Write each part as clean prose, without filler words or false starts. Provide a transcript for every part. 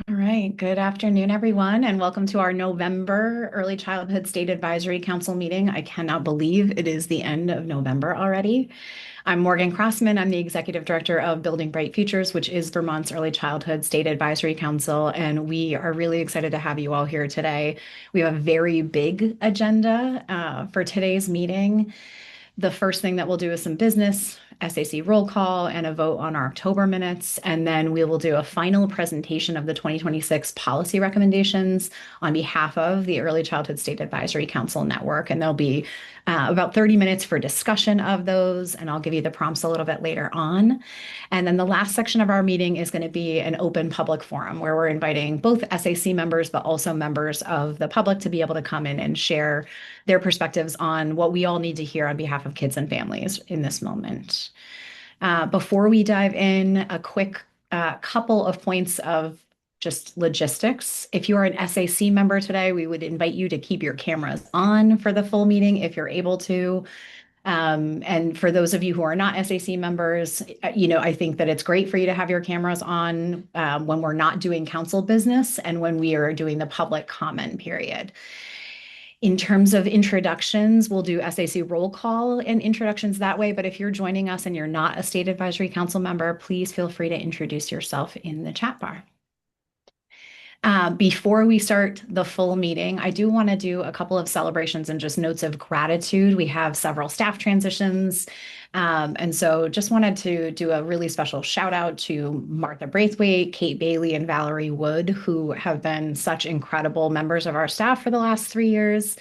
All right, good afternoon, everyone, and welcome to our November Early Childhood State Advisory Council meeting. I cannot believe it is the end of November already. I'm Morgan Crossman. I'm the Executive Director of Building Bright Futures, which is Vermont's Early Childhood State Advisory Council, and we are really excited to have you all here today. We have a very big agenda for today's meeting. The first thing that we'll do is some business, SAC roll call, and a vote on our October minutes. And then we will do a final presentation of the 2026 policy recommendations on behalf of the Early Childhood State Advisory Council Network. And there'll be about 30 minutes for discussion of those, and I'll give you the prompts a little bit later on. And then the last section of our meeting is going to be an open public forum where we're inviting both SAC members, but also members of the public to be able to come in and share their perspectives on what we all need to hear on behalf of kids and families in this moment. Before we dive in, a quick couple of points of just logistics. If you are an SAC member today, we would invite you to keep your cameras on for the full meeting if you're able to. And for those of you who are not SAC members, I think that it's great for you to have your cameras on when we're not doing council business and when we are doing the public comment period. In terms of introductions, we'll do SAC roll call and introductions that way. But if you're joining us and you're not a State Advisory Council member, please feel free to introduce yourself in the chat bar. Before we start the full meeting, I do want to do a couple of celebrations and just notes of gratitude. We have several staff transitions. And so just wanted to do a really special shout out to Martha Braithwaite, Kate Bailey, and Valerie Wood, who have been such incredible members of our staff for the last 3 years.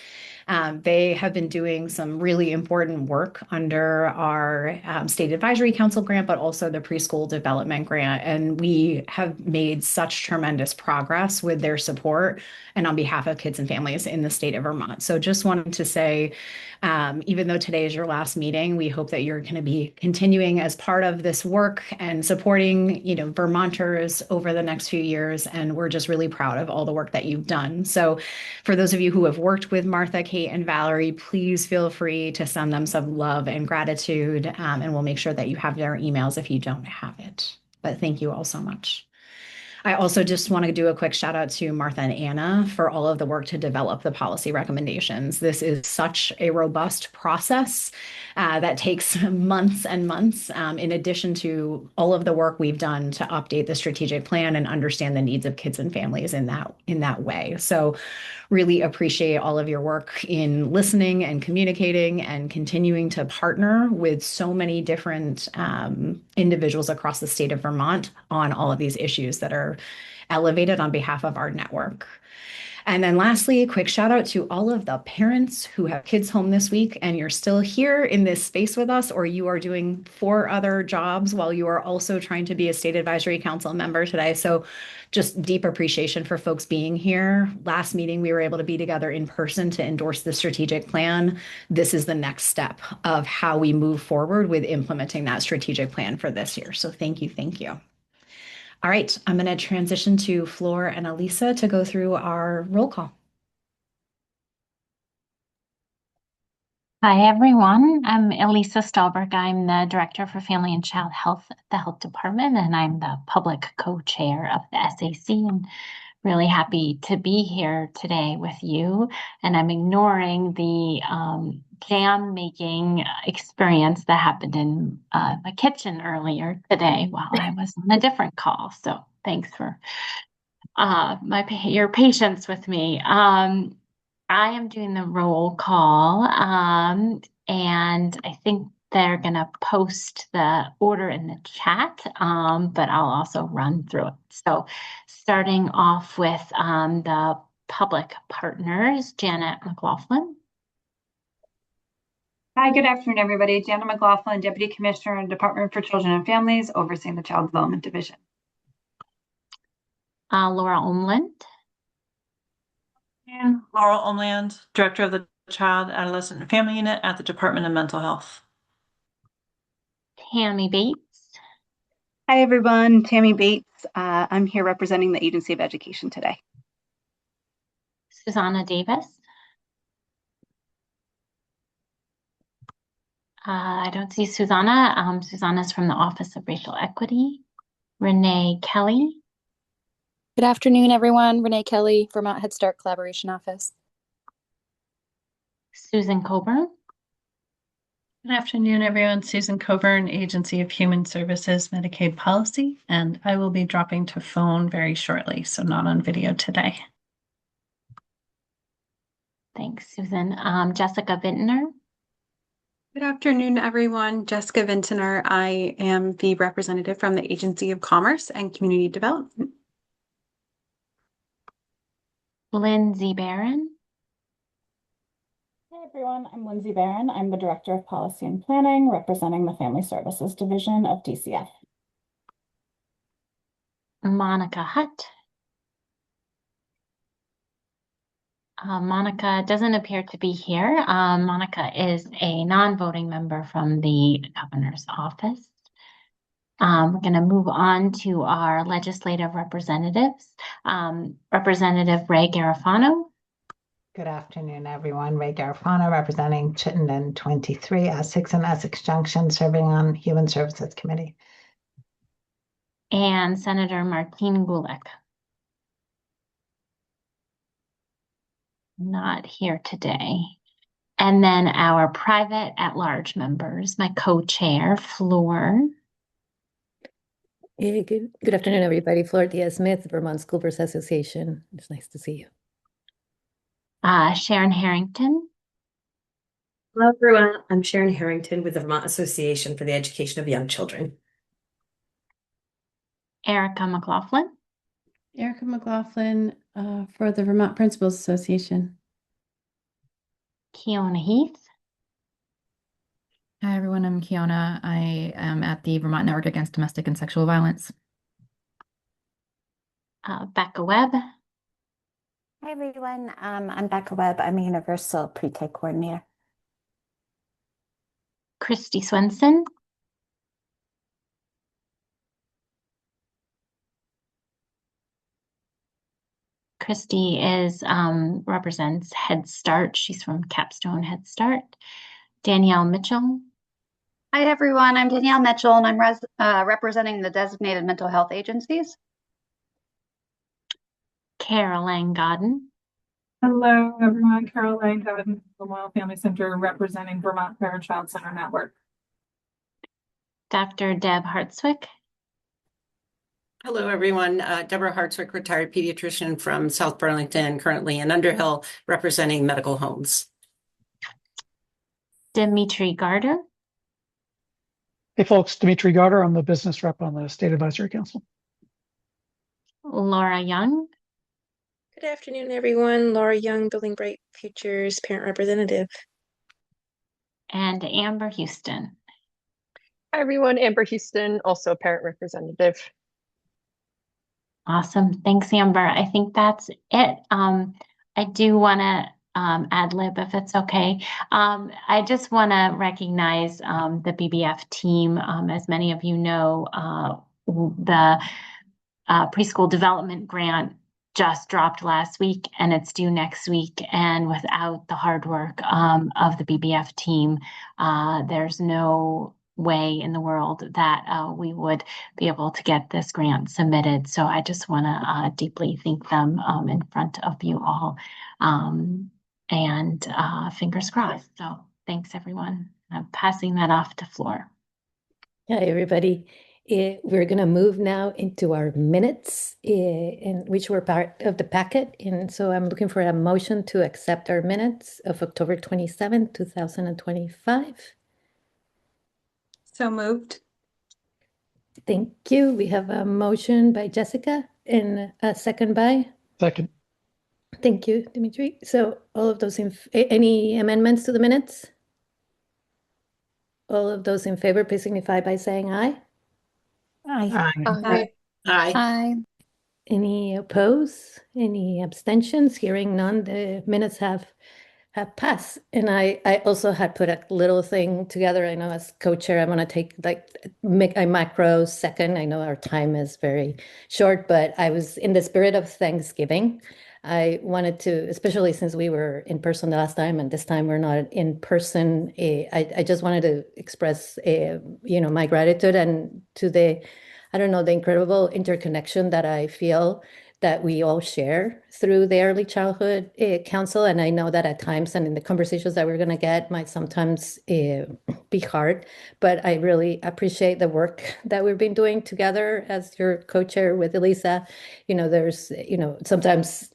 They have been doing some really important work under our State Advisory Council grant, but also the Preschool Development Grant. And we have made such tremendous progress with their support and on behalf of kids and families in the state of Vermont. So just wanted to say, even though today is your last meeting, we hope that you're going to be continuing as part of this work and supporting, Vermonters over the next few years. And we're just really proud of all the work that you've done. So for those of you who have worked with Martha, Kate, and Valerie, please feel free to send them some love and gratitude, and we'll make sure that you have their emails if you don't have it. But thank you all so much. I also just want to do a quick shout out to Martha and Anna for all of the work to develop the policy recommendations. This is such a robust process that takes months and months, in addition to all of the work we've done to update the strategic plan and understand the needs of kids and families in that way. So really appreciate all of your work in listening and communicating and continuing to partner with so many different individuals across the state of Vermont on all of these issues that are elevated on behalf of our network. And then lastly, a quick shout out to all of the parents who have kids home this week and you're still here in this space with us, or you are doing 4 other jobs while you are also trying to be a State Advisory Council member today. So just deep appreciation for folks being here. Last meeting, we were able to be together in person to endorse the strategic plan. This is the next step of how we move forward with implementing that strategic plan for this year. So thank you, thank you. All right, I'm going to transition to Flor and Elisa to go through our roll call. Hi, everyone. I'm Elisa Stahlberg. I'm the Director for Family and Child Health at the Health Department, and I'm the public co-chair of the SAC. And really happy to be here today with you. And I'm ignoring the jam making experience that happened in my kitchen earlier today while I was on a different call. So thanks for your patience with me. I am doing the roll call, and I think they're going to post the order in the chat, but I'll also run through it. So starting off with the public partners, Janet McLaughlin. Hi, good afternoon, everybody. Janet McLaughlin, Deputy Commissioner in Department for Children and Families, overseeing the Child Development Division. Laura Omland. And Laurel Omland, Director of the Child, Adolescent, and Family Unit at the Department of Mental Health. Tammy Bates. Hi, everyone. Tammy Bates. I'm here representing the Agency of Education today. Susanna Davis. I don't see Susanna. Susanna's from the Office of Racial Equity. Renee Kelly. Good afternoon, everyone. Renee Kelly, Vermont Head Start Collaboration Office. Susan Coburn. Good afternoon, everyone. Susan Coburn, Agency of Human Services Medicaid Policy, and I will be dropping to phone very shortly, so not on video today. Thanks, Susan. Jessica Vintner. Good afternoon, everyone. Jessica Vintner. I am the representative from the Agency of Commerce and Community Development. Lindsay Barron. Hey everyone, I'm Lindsay Barron. I'm the Director of Policy and Planning, representing the Family Services Division of DCF. Monica Hutt. Monica doesn't appear to be here. Monica is a non-voting member from the governor's office. We're going to move on to our legislative representatives. Representative Ray Garofano. Good afternoon, everyone. Ray Garofano, representing Chittenden 23, Essex and Essex Junction, serving on Human Services Committee. And Senator Martine Gulek. Not here today. And then our private at-large members, my co-chair, Flor. Yeah, good afternoon, everybody. Flor Diaz-Smith, Vermont School Boards Association. It's nice to see you. Sharon Harrington. Hello, everyone. I'm Sharon Harrington with the Vermont Association for the Education of Young Children. Erica McLaughlin. Erica McLaughlin for the Vermont Principals Association. Kiona Heath. Hi, everyone. I'm Kiona. I am at the Vermont Network Against Domestic and Sexual Violence. Becca Webb. Hi, everyone. I'm Becca Webb. I'm a Universal Pre-K Coordinator. Christy Swenson. Christy represents Head Start. She's from Capstone Head Start. Danielle Mitchell. Hi, everyone. I'm Danielle Mitchell, and I'm representing the designated mental health agencies. Caroline Godden. Hello, everyone. Caroline Godden, Memorial Family Center, representing Vermont Parent Child Center Network. Dr. Deb Hartswick. Hello, everyone. Deborah Hartswick, retired pediatrician from South Burlington, currently in Underhill, representing Medical Homes. Dimitri Garter. Hey, folks. Dimitri Garter. I'm the business rep on the State Advisory Council. Laura Young. Good afternoon, everyone. Laura Young, Building Bright Futures Parent Representative. And Amber Houston. Hi, everyone. Amber Houston, also parent representative. Awesome. Thanks, Amber. I think that's it. I do want to ad lib if it's okay. I just want to recognize the BBF team. As many of you know, the preschool development grant just dropped last week and it's due next week. And without the hard work of the BBF team, there's no way in the world that we would be able to get this grant submitted. So I just want to deeply thank them in front of you all. And fingers crossed. So thanks, everyone. I'm passing that off to Flor. Hi, everybody. We're going to move now into our minutes, which were part of the packet. And so I'm looking for a motion to accept our minutes of October 27, 2025. So moved. Thank you. We have a motion by Jessica and a second by? Second. Thank you, Dimitri. So all of those any amendments to the minutes? All of those in favor, please signify by saying aye. Aye. Aye. Aye. Aye. Any opposed? Any abstentions? Hearing none, the minutes have passed. And I also had put a little thing together. I know as co-chair, I'm going to make a macro second. I know our time is very short, but I was in the spirit of Thanksgiving. I wanted to, especially since we were in person the last time, and this time we're not in person. I just wanted to express, my gratitude and to the incredible interconnection that I feel that we all share through the Early Childhood Council. And I know that at times and in the conversations that we're going to get might sometimes be hard, but I really appreciate the work that we've been doing together as your co-chair with Elisa. There's, sometimes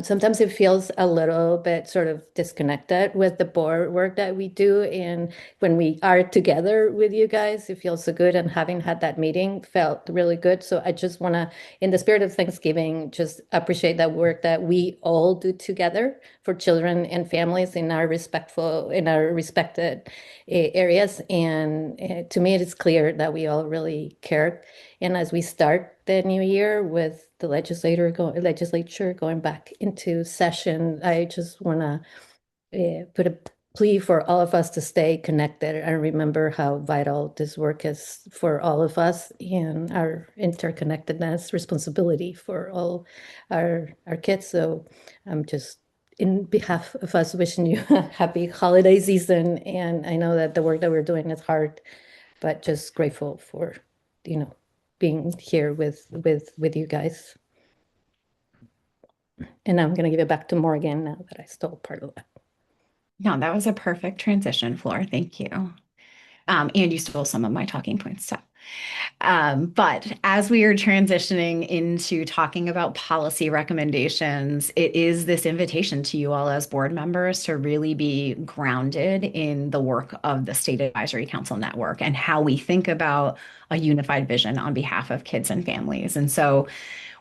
sometimes it feels a little bit sort of disconnected with the board work that we do. And when we are together with you guys, it feels so good. And having had that meeting felt really good. So I just want to, in the spirit of Thanksgiving, just appreciate that work that we all do together for children and families in our respected areas. And to me, it is clear that we all really care. And as we start the new year with the legislature going back into session, I just want to put a plea for all of us to stay connected and remember how vital this work is for all of us and our interconnectedness, responsibility for all our kids. So I'm just in behalf of us wishing you a happy holiday season. And I know that the work that we're doing is hard, but just grateful for, being here with you guys. And I'm going to give it back to Morgan now that I stole part of that. No, that was a perfect transition, Flor. Thank you. And you stole some of my talking points too. But as we are transitioning into talking about policy recommendations, it is this invitation to you all as board members to really be grounded in the work of the State Advisory Council Network and how we think about a unified vision on behalf of kids and families. And so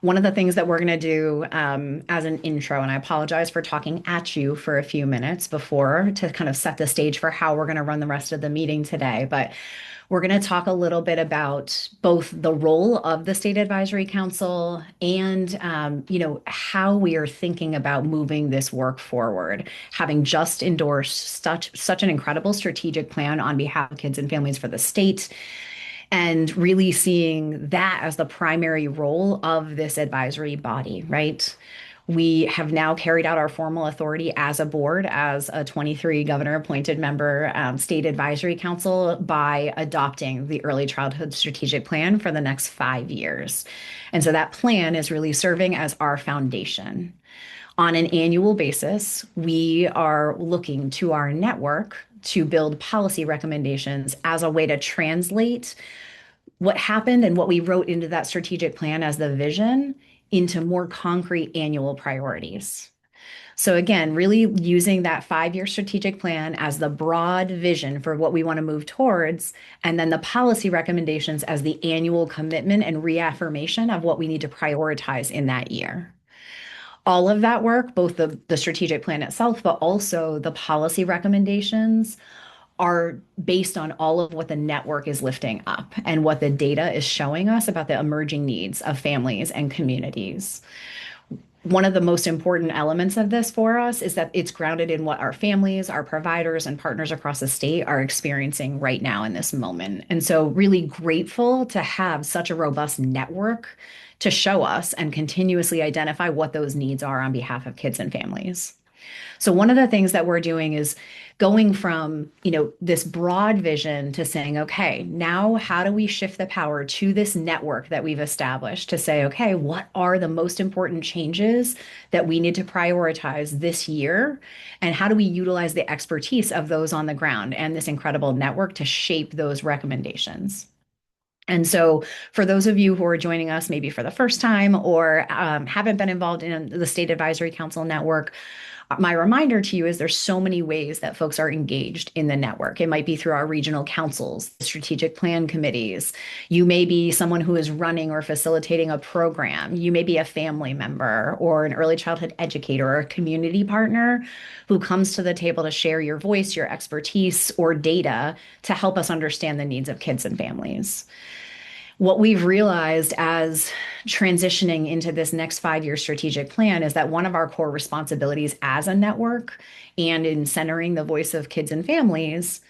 one of the things that we're going to do as an intro, and I apologize for talking at you for a few minutes before to kind of set the stage for how we're going to run the rest of the meeting today, but we're going to talk a little bit about both the role of the State Advisory Council and, how we are thinking about moving this work forward, having just endorsed such an incredible strategic plan on behalf of kids and families for the state, and really seeing that as the primary role of this advisory body, right? We have now carried out our formal authority as a board, as a 23 governor appointed member state advisory council by adopting the early childhood strategic plan for the next 5 years. And so that plan is really serving as our foundation. On an annual basis, we are looking to our network to build policy recommendations as a way to translate what happened and what we wrote into that strategic plan as the vision into more concrete annual priorities. So again, really using that 5-year strategic plan as the broad vision for what we want to move towards, and then the policy recommendations as the annual commitment and reaffirmation of what we need to prioritize in that year. All of that work, both the strategic plan itself, but also the policy recommendations, are based on all of what the network is lifting up and what the data is showing us about the emerging needs of families and communities. One of the most important elements of this for us is that it's grounded in what our families, our providers, and partners across the state are experiencing right now in this moment. And so really grateful to have such a robust network to show us and continuously identify what those needs are on behalf of kids and families. So one of the things that we're doing is going from, this broad vision to saying, okay, now how do we shift the power to this network that we've established to say, okay, what are the most important changes that we need to prioritize this year? And how do we utilize the expertise of those on the ground and this incredible network to shape those recommendations? And so for those of you who are joining us maybe for the first time or haven't been involved in the State Advisory Council Network, my reminder to you is there's so many ways that folks are engaged in the network. It might be through our regional councils, strategic plan committees. You may be someone who is running or facilitating a program. You may be a family member or an early childhood educator or a community partner who comes to the table to share your voice, your expertise, or data to help us understand the needs of kids and families. What we've realized as transitioning into this next 5-year strategic plan is that one of our core responsibilities as a network and in centering the voice of kids and families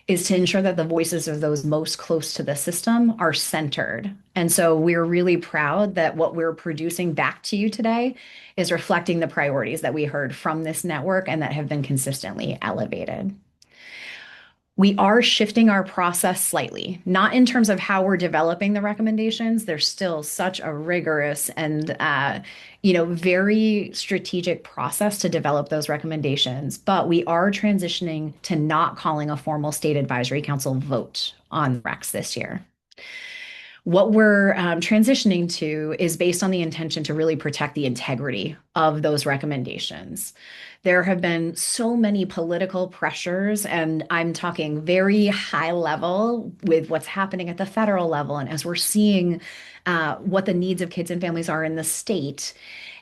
is to ensure that the voices of those most close to the system are centered. And so we're really proud that what we're producing back to you today is reflecting the priorities that we heard from this network and that have been consistently elevated. We are shifting our process slightly, not in terms of how we're developing the recommendations. There's still such a rigorous and very strategic process to develop those recommendations, but we are transitioning to not calling a formal state advisory council vote on recs this year. What we're transitioning to is based on the intention to really protect the integrity of those recommendations. There have been so many political pressures, and I'm talking very high level with what's happening at the federal level. And as we're seeing what the needs of kids and families are in the state,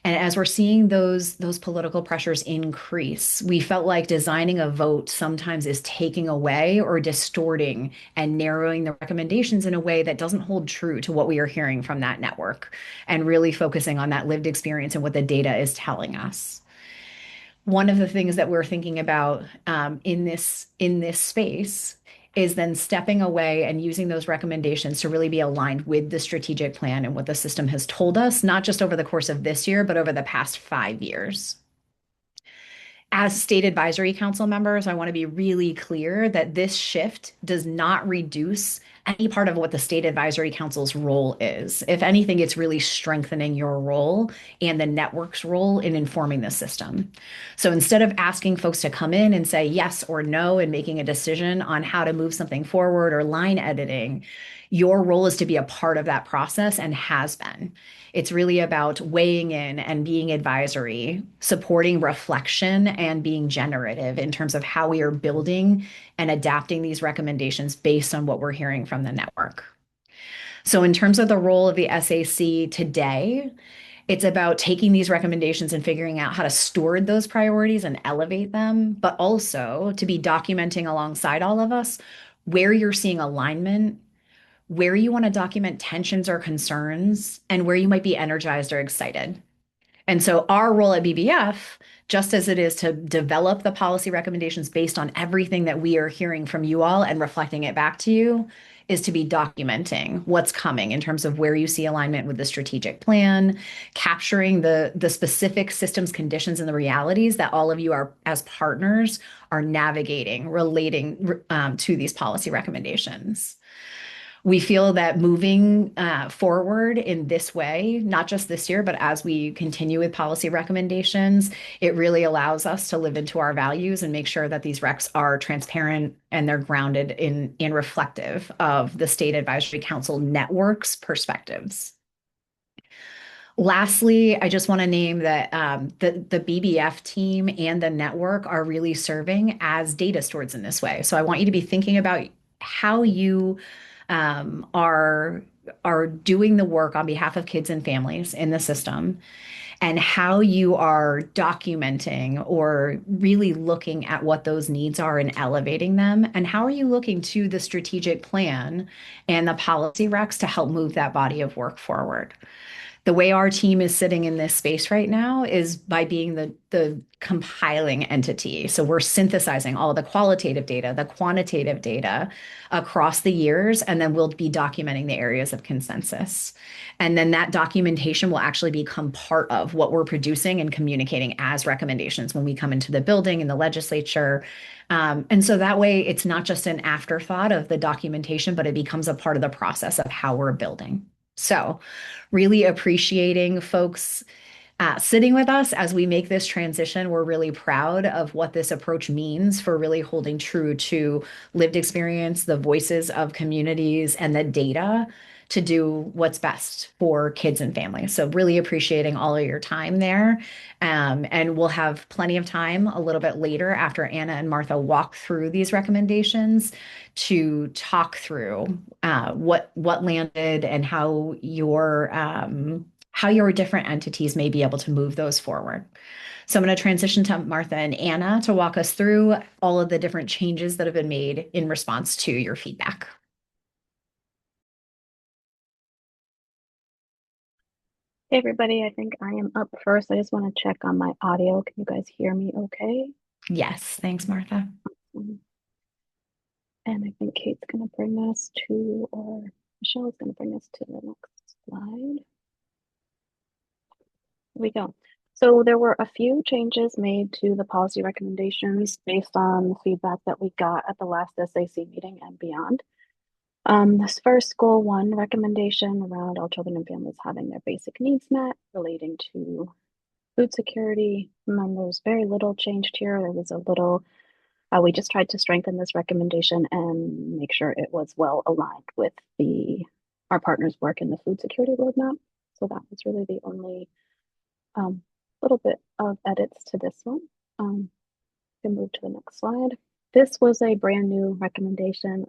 and as we're seeing those political pressures increase, we felt like designing a vote sometimes is taking away or distorting and narrowing the recommendations in a way that doesn't hold true to what we are hearing from that network, and really focusing on that lived experience and what the data is telling us. One of the things that we're thinking about in this space is then stepping away and using those recommendations to really be aligned with the strategic plan and what the system has told us, not just over the course of this year, but over the past 5 years. As state advisory council members, I want to be really clear that this shift does not reduce any part of what the state advisory council's role is. If anything, it's really strengthening your role and the network's role in informing the system. So instead of asking folks to come in and say yes or no and making a decision on how to move something forward or line editing, your role is to be a part of that process and has been. It's really about weighing in and being advisory, supporting reflection, and being generative in terms of how we are building and adapting these recommendations based on what we're hearing from the network. So in terms of the role of the SAC today, it's about taking these recommendations and figuring out how to steward those priorities and elevate them, but also to be documenting alongside all of us where you're seeing alignment, where you want to document tensions or concerns, and where you might be energized or excited. And so our role at BBF, just as it is to develop the policy recommendations based on everything that we are hearing from you all and reflecting it back to you, is to be documenting what's coming in terms of where you see alignment with the strategic plan, capturing the specific systems, conditions, and the realities that all of you are, as partners, are navigating, relating to these policy recommendations. We feel that moving forward in this way, not just this year, but as we continue with policy recommendations, it really allows us to live into our values and make sure that these recs are transparent and they're grounded in reflective of the State Advisory Council network's perspectives. Lastly, I just want to name that the BBF team and the network are really serving as data stewards in this way. So I want you to be thinking about how you are doing the work on behalf of kids and families in the system, and how you are documenting or really looking at what those needs are and elevating them, and how are you looking to the strategic plan and the policy recs to help move that body of work forward. The way our team is sitting in this space right now is by being the compiling entity. So we're synthesizing all the qualitative data, the quantitative data across the years, and then we'll be documenting the areas of consensus. And then that documentation will actually become part of what we're producing and communicating as recommendations when we come into the building in the legislature. And so that way it's not just an afterthought of the documentation, but it becomes a part of the process of how we're building. So really appreciating folks sitting with us as we make this transition. We're really proud of what this approach means for really holding true to lived experience, the voices of communities, and the data to do what's best for kids and families. So really appreciating all of your time there. And we'll have plenty of time a little bit later after Anna and Martha walk through these recommendations to talk through what landed and how your different entities may be able to move those forward. So I'm going to transition to Martha and Anna to walk us through all of the different changes that have been made in response to your feedback. Hey everybody, I think I am up first. I just want to check on my audio. Can you guys hear me okay? Yes, thanks, Martha. And I think Kate's going to bring us to, or Michelle is going to bring us to the next slide. Here we go. So there were a few changes made to the policy recommendations based on feedback that we got at the last SAC meeting and beyond. This first goal one recommendation around all children and families having their basic needs met relating to food security. There's very little changed here. There was a little, we just tried to strengthen this recommendation and make sure it was well aligned with our partners' work in the food security roadmap. So that was really the only little bit of edits to this one. Can move to the next slide. This was a brand new recommendation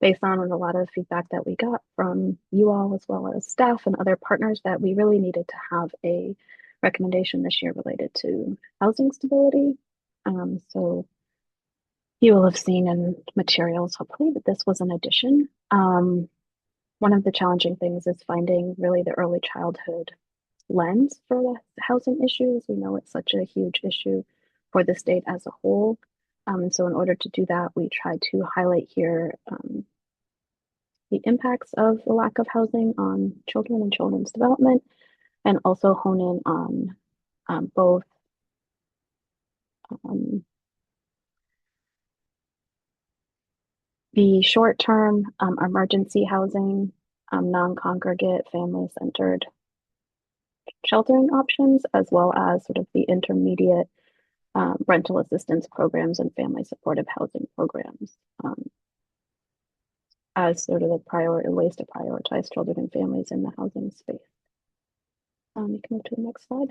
based on a lot of feedback that we got from you all as well as staff and other partners that we really needed to have a recommendation this year related to housing stability. So you will have seen in materials, hopefully, that this was an addition. One of the challenging things is finding really the early childhood lens for the housing issues. We know it's such a huge issue for the state as a whole. And so in order to do that, we try to highlight here the impacts of the lack of housing on children and children's development, and also hone in on both the short-term emergency housing, non-congregate, family-centered sheltering options, as well as sort of the intermediate rental assistance programs and family supportive housing programs as sort of the ways to prioritize children and families in the housing space. You can move to the next slide.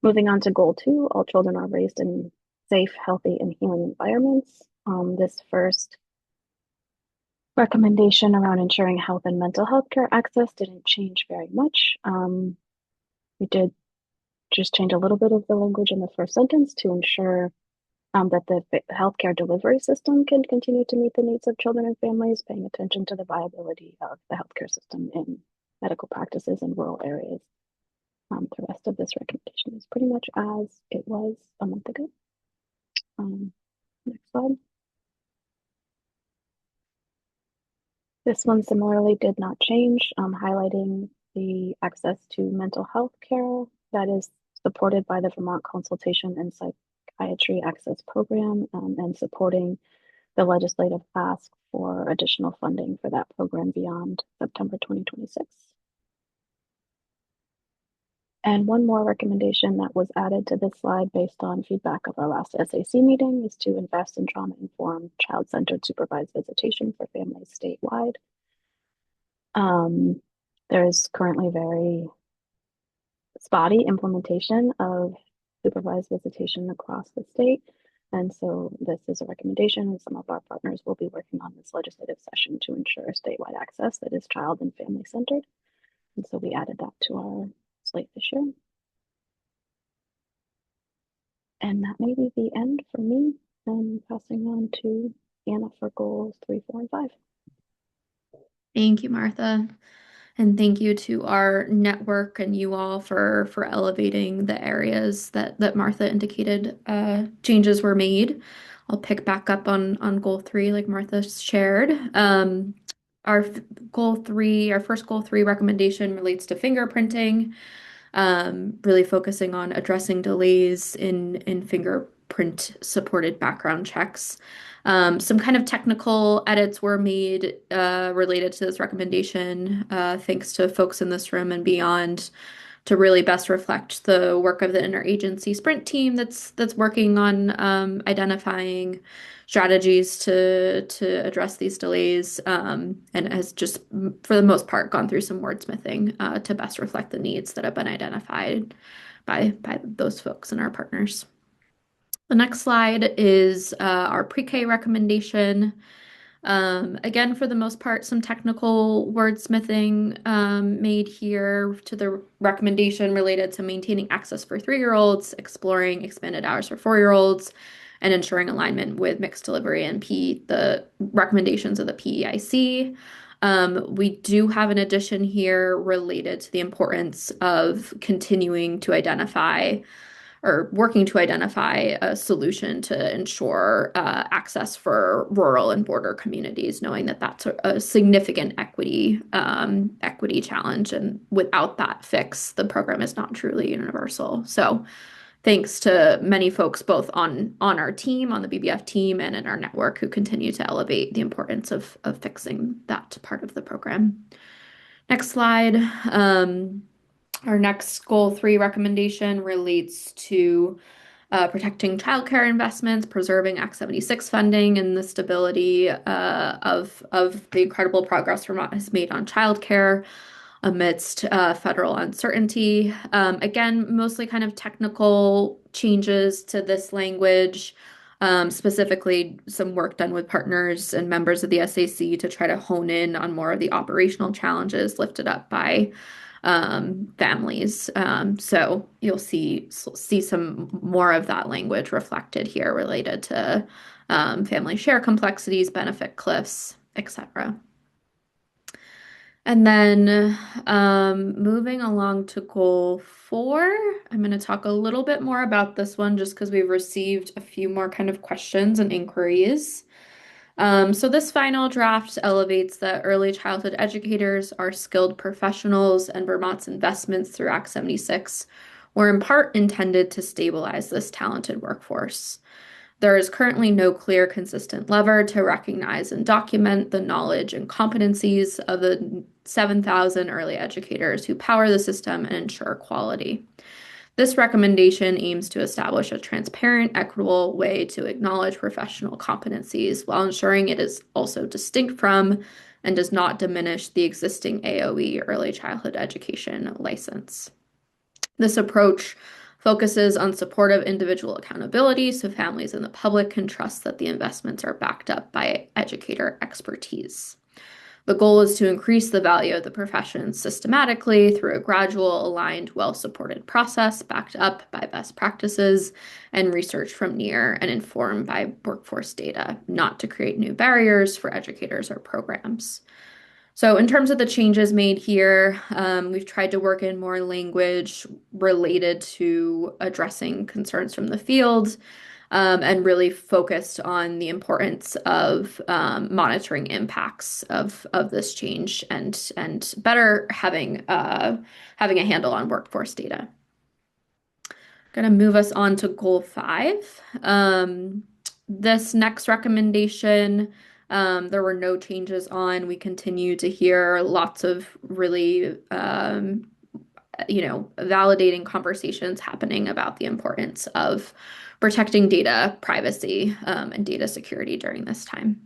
Moving on to goal 2, all children are raised in safe, healthy, and healing environments. This first recommendation around ensuring health and mental health care access didn't change very much. We did just change a little bit of the language in the first sentence to ensure that the healthcare delivery system can continue to meet the needs of children and families, paying attention to the viability of the healthcare system in medical practices in rural areas. The rest of this recommendation is pretty much as it was a month ago. Next slide. This one similarly did not change, highlighting the access to mental health care that is supported by the Vermont Consultation and Psychiatry Access Program, and supporting the legislative ask for additional funding for that program beyond September 2026. And one more recommendation that was added to this slide based on feedback of our last SAC meeting is to invest in trauma-informed, child-centered supervised visitation for families statewide. There's currently very spotty implementation of supervised visitation across the state. And so this is a recommendation, and some of our partners will be working on this legislative session to ensure statewide access that is child and family centered. And so we added that to our slate this year. And that may be the end for me. I'm passing on to Anna for goals 3, 4, and 5. Thank you, Martha. And thank you to our network and you all for elevating the areas that Martha indicated changes were made. I'll pick back up on goal 3, like Martha shared. Our first goal 3 recommendation relates to fingerprinting, really focusing on addressing delays in fingerprint supported background checks. Some kind of technical edits were made related to this recommendation, thanks to folks in this room and beyond, to really best reflect the work of the interagency sprint team that's working on identifying strategies to address these delays, and has just, for the most part, gone through some wordsmithing to best reflect the needs that have been identified by those folks and our partners. The next slide is our pre-K recommendation. Again, for the most part, some technical wordsmithing made here to the recommendation related to maintaining access for 3-year-olds, exploring expanded hours for 4-year-olds, and ensuring alignment with mixed delivery and the recommendations of the PEIC. We do have an addition here related to the importance of continuing to identify or working to identify a solution to ensure access for rural and border communities, knowing that that's a significant equity challenge, and without that fix, the program is not truly universal. So thanks to many folks both on our team, on the BBF team, and in our network who continue to elevate the importance of fixing that part of the program. Next slide. Our next goal 3 recommendation relates to protecting childcare investments, preserving Act 76 funding, and the stability of the incredible progress Vermont has made on childcare amidst federal uncertainty. Again, mostly kind of technical changes to this language. Specifically, some work done with partners and members of the SAC to try to hone in on more of the operational challenges lifted up by families. So you'll see some more of that language reflected here related to family share complexities, benefit cliffs, etc. And then moving along to goal 4, I'm going to talk a little bit more about this one just because we've received a few more kind of questions and inquiries. So this final draft elevates that early childhood educators are skilled professionals, and Vermont's investments through Act 76 were in part intended to stabilize this talented workforce. There is currently no clear, consistent lever to recognize and document the knowledge and competencies of the 7,000 early educators who power the system and ensure quality. This recommendation aims to establish a transparent, equitable way to acknowledge professional competencies while ensuring it is also distinct from and does not diminish the existing AOE early childhood education license. This approach focuses on supportive individual accountability so families and the public can trust that the investments are backed up by educator expertise. The goal is to increase the value of the profession systematically through a gradual, aligned, well-supported process backed up by best practices and research from near and informed by workforce data, not to create new barriers for educators or programs. So in terms of the changes made here, we've tried to work in more language related to addressing concerns from the field, and really focused on the importance of monitoring impacts of this change and better having a handle on workforce data. Going to move us on to goal 5. This next recommendation, there were no changes on. We continue to hear lots of really validating conversations happening about the importance of protecting data privacy and data security during this time.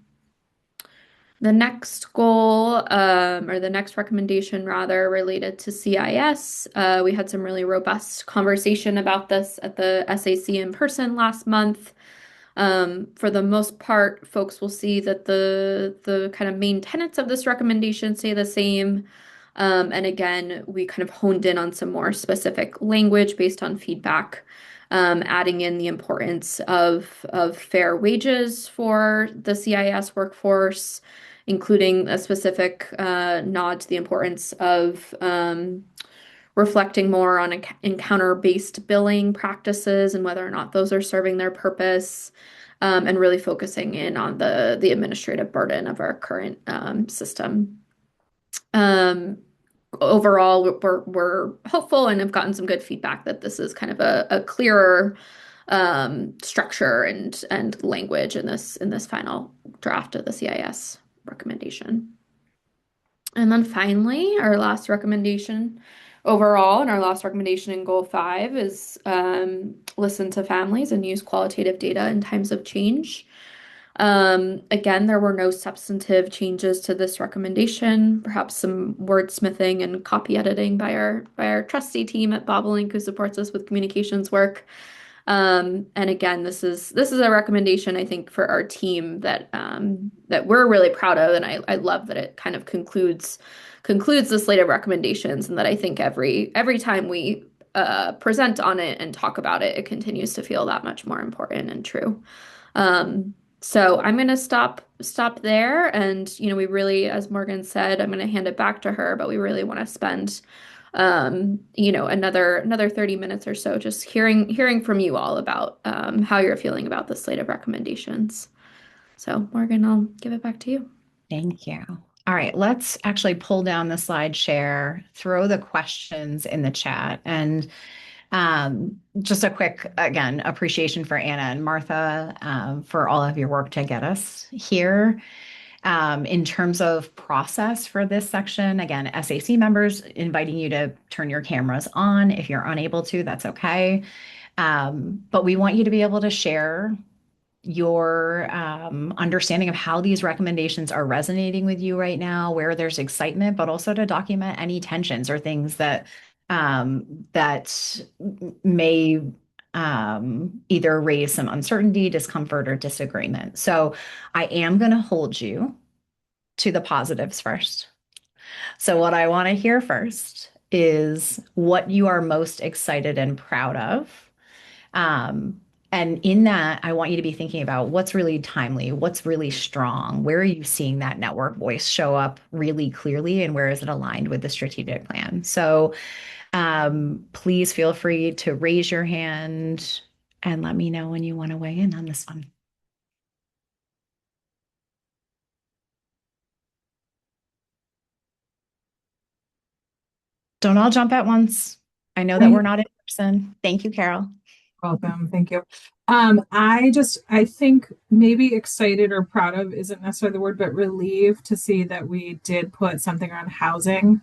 The next goal, or the next recommendation rather, related to CIS. We had some really robust conversation about this at the SAC in person last month. For the most part, folks will see that the kind of main tenets of this recommendation stay the same. And again, we kind of honed in on some more specific language based on feedback, adding in the importance of fair wages for the CIS workforce, including a specific nod to the importance of reflecting more on encounter-based billing practices and whether or not those are serving their purpose, and really focusing in on the administrative burden of our current system. Overall, we're hopeful and have gotten some good feedback that this is kind of a clearer structure and language in this final draft of the CIS recommendation. And then finally, our last recommendation overall, and our last recommendation in goal 5 is listen to families and use qualitative data in times of change. Again, there were no substantive changes to this recommendation, perhaps some wordsmithing and copy editing by our trustee team at Bobolink who supports us with communications work. And again, this is a recommendation I think for our team that we're really proud of, and I love that it kind of concludes the slate of recommendations, and that I think every time we present on it and talk about it, it continues to feel that much more important and true. So I'm going to stop there, and we really, as Morgan said, I'm going to hand it back to her, but we really want to spend another 30 minutes or so, just hearing from you all about how you're feeling about the slate of recommendations. So Morgan, I'll give it back to you. Thank you. All right, let's actually pull down the slide share, throw the questions in the chat, and just a quick, again, appreciation for Anna and Martha for all of your work to get us here. In terms of process for this section, again, SAC members inviting you to turn your cameras on. If you're unable to, that's okay. But we want you to be able to share your understanding of how these recommendations are resonating with you right now, where there's excitement, but also to document any tensions or things that that may either raise some uncertainty, discomfort, or disagreement. So I am going to hold you to the positives first. So what I want to hear first is what you are most excited and proud of. And in that, I want you to be thinking about what's really timely, what's really strong, where are you seeing that network voice show up really clearly, and where is it aligned with the strategic plan? So please feel free to raise your hand and let me know when you want to weigh in on this one. Don't all jump at once. I know that we're not in person. Thank you, Carol. Welcome. Thank you. I think maybe excited or proud of isn't necessarily the word, but relieved to see that we did put something around housing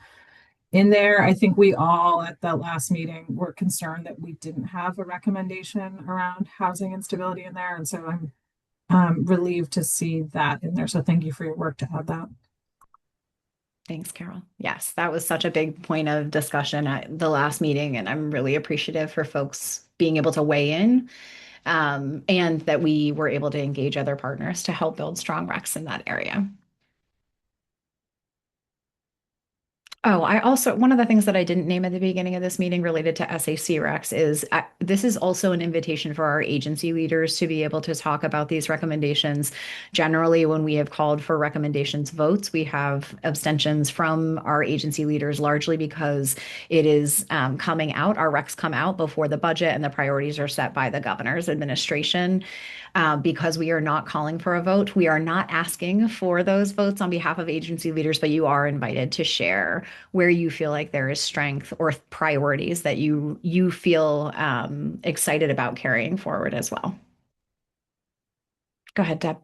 in there. I think we all at the last meeting were concerned that we didn't have a recommendation around housing instability in there. And so I'm relieved to see that in there. So thank you for your work to add that. Thanks, Carol. Yes, that was such a big point of discussion at the last meeting, and I'm really appreciative for folks being able to weigh in, and that we were able to engage other partners to help build strong recs in that area. Oh, one of the things that I didn't name at the beginning of this meeting related to SAC Recs is this is also an invitation for our agency leaders to be able to talk about these recommendations. Generally, when we have called for recommendations votes, we have abstentions from our agency leaders, largely because it is coming out. Our recs come out before the budget and the priorities are set by the governor's administration. Because we are not calling for a vote. We are not asking for those votes on behalf of agency leaders, but you are invited to share where you feel like there is strength or priorities that you feel excited about carrying forward as well. Go ahead, Deb.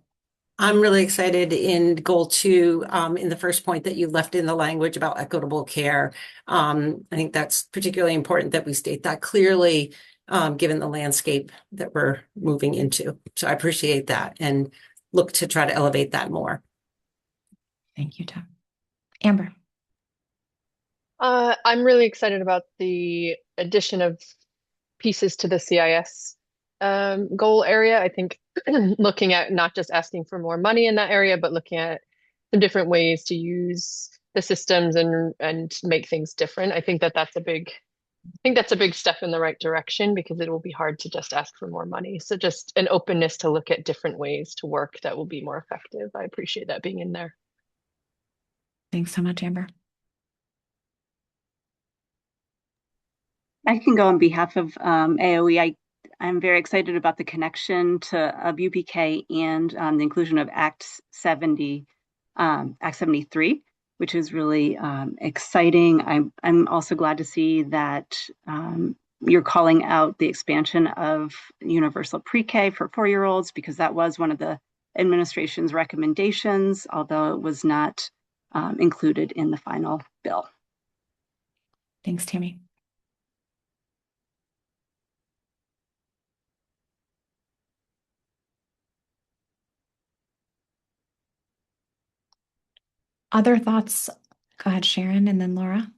I'm really excited in goal 2, in the first point that you left in the language about equitable care. I think that's particularly important that we state that clearly, given the landscape that we're moving into. So I appreciate that and look to try to elevate that more. Thank you, Deb. Amber. I'm really excited about the addition of pieces to the CIS goal area. I think looking at not just asking for more money in that area, but looking at some different ways to use the systems and make things different. I think that's a big step in the right direction because it will be hard to just ask for more money. So just an openness to look at different ways to work that will be more effective. I appreciate that being in there. Thanks so much, Amber. I can go on behalf of AOE. I'm very excited about the connection of UPK and the inclusion of Act 73, which is really exciting. I'm also glad to see that you're calling out the expansion of universal pre-K for 4-year-olds because that was one of the administration's recommendations, although it was not included in the final bill. Thanks, Tammy. Other thoughts? Go ahead, Sharon, and then Laura.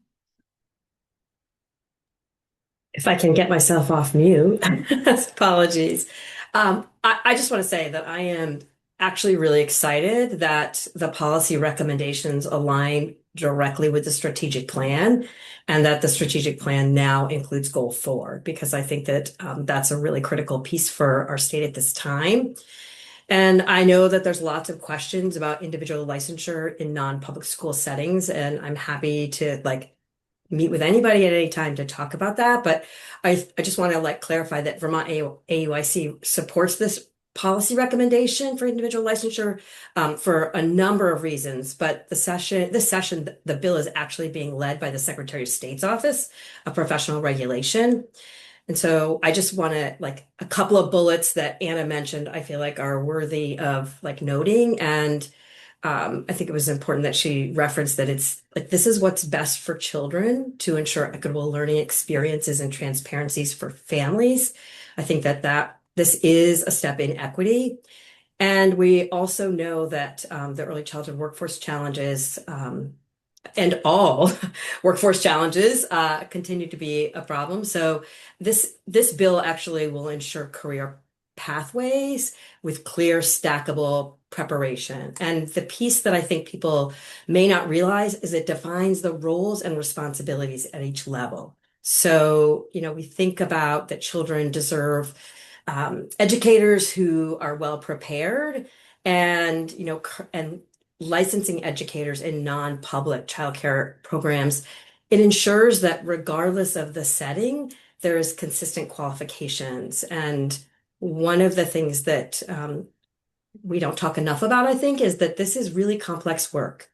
If I can get myself off mute, apologies. I just want to say that I am actually really excited that the policy recommendations align directly with the strategic plan and that the strategic plan now includes goal 4, because I think that that's a really critical piece for our state at this time. And I know that there's lots of questions about individual licensure in non-public school settings, and I'm happy to meet with anybody at any time to talk about that. But I just want to like clarify that Vermont AUIC supports this policy recommendation for individual licensure for a number of reasons. But this session, the bill is actually being led by the Secretary of State's Office of Professional Regulation. And so I just want to like a couple of bullets that Anna mentioned, I feel like are worthy of like noting. And I think it was important that she referenced that it's like this is what's best for children to ensure equitable learning experiences and transparencies for families. I think that this is a step in equity. And we also know that the early childhood workforce challenges and all workforce challenges continue to be a problem. So this bill actually will ensure career pathways with clear stackable preparation. And the piece that I think people may not realize is it defines the roles and responsibilities at each level. So, we think about that children deserve educators who are well prepared and, and licensing educators in non-public childcare programs. It ensures that regardless of the setting, there is consistent qualifications. And one of the things that we don't talk enough about, I think, is that this is really complex work.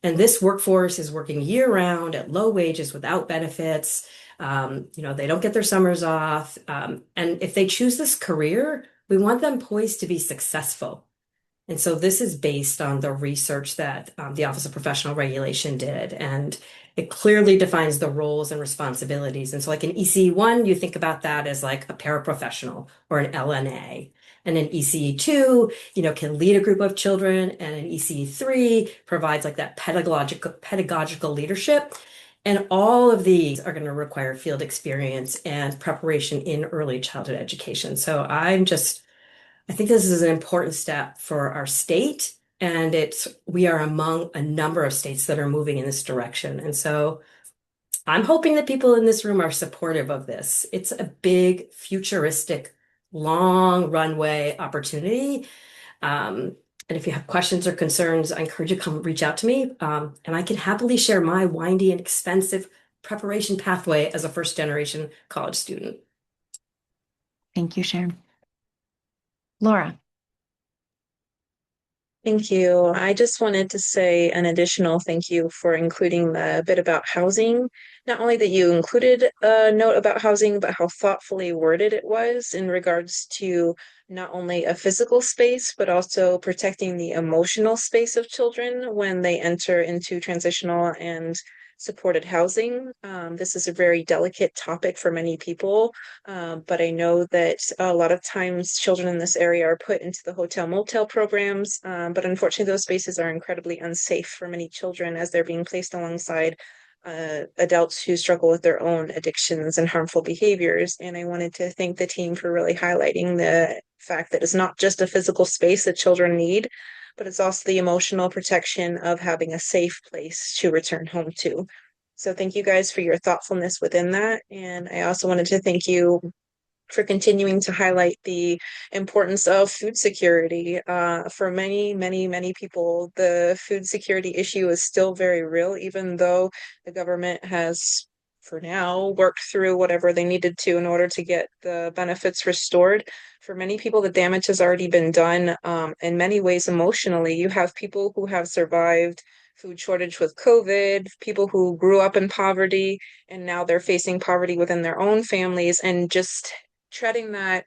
And this workforce is working year round at low wages without benefits. They don't get their summers off. And if they choose this career, we want them poised to be successful. And so this is based on the research that the Office of Professional Regulation did, and it clearly defines the roles and responsibilities. And so like in ECE1, you think about that as like a paraprofessional or an LNA. And in ECE2, can lead a group of children, and in ECE3 provides like that pedagogical leadership. And all of these are going to require field experience and preparation in early childhood education. So I think this is an important step for our state, and we are among a number of states that are moving in this direction. And so I'm hoping that people in this room are supportive of this. It's a big, futuristic, long runway opportunity. And if you have questions or concerns, I encourage you to come reach out to me. And I can happily share my windy and expensive preparation pathway as a first generation college student. Thank you, Sharon. Laura. Thank you. I just wanted to say an additional thank you for including the bit about housing. Not only that you included a note about housing, but how thoughtfully worded it was in regards to not only a physical space, but also protecting the emotional space of children when they enter into transitional and supported housing. This is a very delicate topic for many people, but I know that a lot of times children in this area are put into the hotel motel programs, but unfortunately those spaces are incredibly unsafe for many children as they're being placed alongside adults who struggle with their own addictions and harmful behaviors. And I wanted to thank the team for really highlighting the fact that it's not just a physical space that children need, but it's also the emotional protection of having a safe place to return home to. So thank you guys for your thoughtfulness within that. And I also wanted to thank you for continuing to highlight the importance of food security. For many, many, many people, the food security issue is still very real, even though the government has, for now, worked through whatever they needed to in order to get the benefits restored. For many people, the damage has already been done. In many ways, emotionally, you have people who have survived food shortage with COVID, people who grew up in poverty, and now they're facing poverty within their own families, and just treading that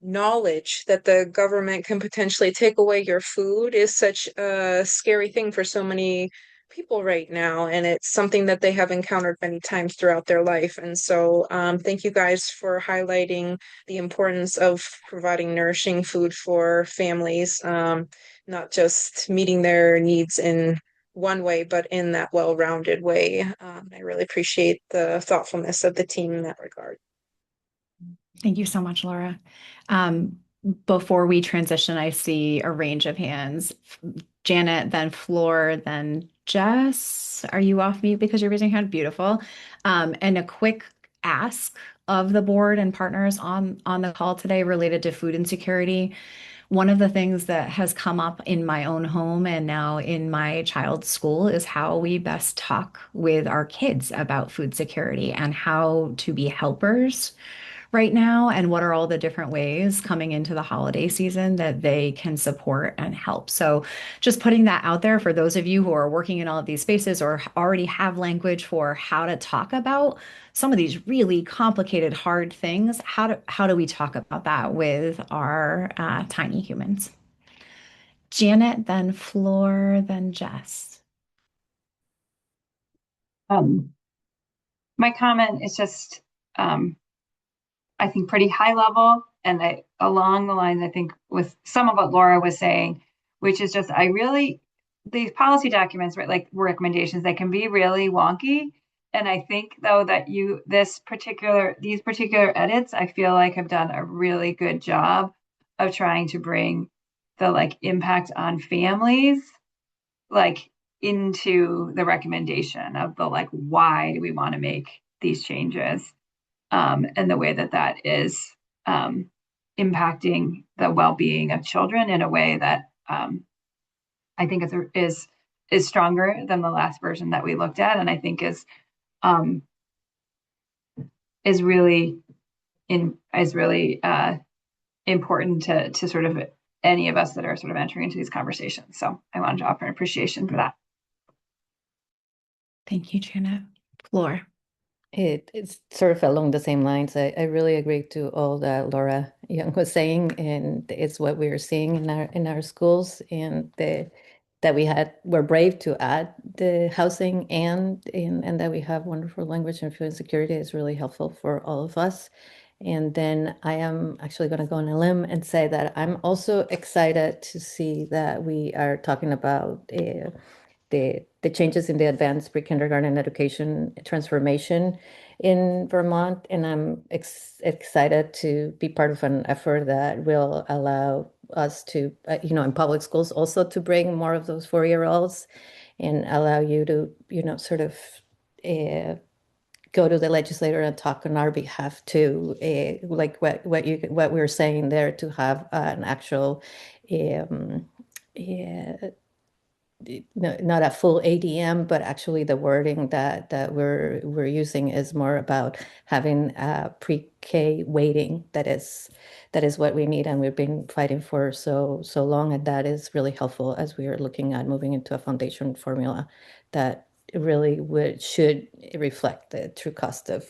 knowledge that the government can potentially take away your food is such a scary thing for so many people right now. And it's something that they have encountered many times throughout their life. And so thank you guys for highlighting the importance of providing nourishing food for families, not just meeting their needs in one way, but in that well-rounded way. I really appreciate the thoughtfulness of the team in that regard. Thank you so much, Laura. Before we transition, I see a range of hands. Janet, then Floor, then Jess. Are you off mute because you're raising your hand? Beautiful. And a quick ask of the board and partners on the call today related to food insecurity. One of the things that has come up in my own home and now in my child's school is how we best talk with our kids about food security and how to be helpers right now, and what are all the different ways coming into the holiday season that they can support and help. So, just putting that out there for those of you who are working in all of these spaces or already have language for how to talk about some of these really complicated, hard things. How do we talk about that with our tiny humans? Janet, then Floor, then Jess. My comment is just, I think, pretty high level, and along the lines, I think, with some of what Laura was saying, which is just, these policy documents, right, like recommendations, they can be really wonky. And I think, though, that these particular edits, I feel like have done a really good job of trying to bring the impact on families, like into the recommendation of the why do we want to make these changes, and the way that is impacting the well-being of children in a way that I think is stronger than the last version that we looked at, and I think um, is really important to sort of any of us that are sort of entering into these conversations. So I wanted to offer an appreciation for that. Thank you, Janet. Floor. It's sort of along the same lines. I really agree to all that Laura Young was saying, and it's what we are seeing in our schools, and that we're brave to add the housing and that we have wonderful language and food insecurity is really helpful for all of us. And then I am actually going to go on a limb and say that I'm also excited to see that we are talking about the changes in the advanced pre-kindergarten education transformation in Vermont, and I'm excited to be part of an effort that will allow us to, in public schools also to bring more of those 4-year-olds and allow you to, sort of go to the legislator and talk on our behalf to, like what we were saying there, to have an actual yeah, no, not a full ADM, but actually the wording that we're using is more about having a pre-K weighting that is what we need, and we've been fighting for so long, and that is really helpful as we are looking at moving into a foundation formula that really should reflect the true cost of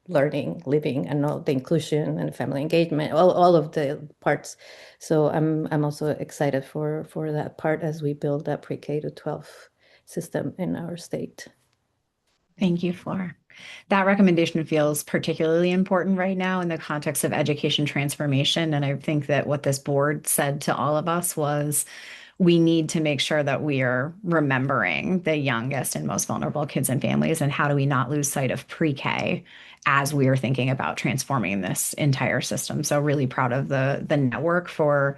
learning, living, and all the inclusion and family engagement, all of the parts. So I'm also excited for that part as we build that pre-K to 12 system in our state. Thank you, Flora. That recommendation feels particularly important right now in the context of education transformation. And I think that what this board said to all of us was we need to make sure that we are remembering the youngest and most vulnerable kids and families, and how do we not lose sight of pre-K as we are thinking about transforming this entire system. So really proud of the network for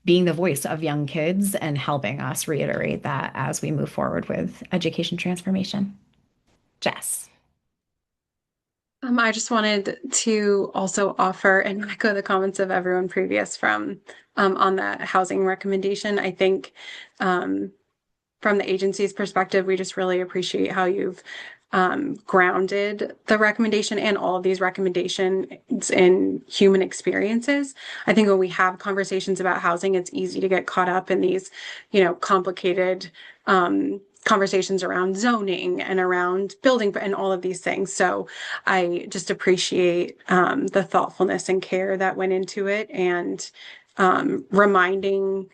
being the voice of young kids and helping us reiterate that as we move forward with education transformation. Jess. I just wanted to also offer and echo the comments of everyone previous from on that housing recommendation. I think from the agency's perspective, we just really appreciate how you've grounded the recommendation and all of these recommendations in human experiences. I think when we have conversations about housing, it's easy to get caught up in these, complicated conversations around zoning and around building and all of these things. So I just appreciate the thoughtfulness and care that went into it, and reminding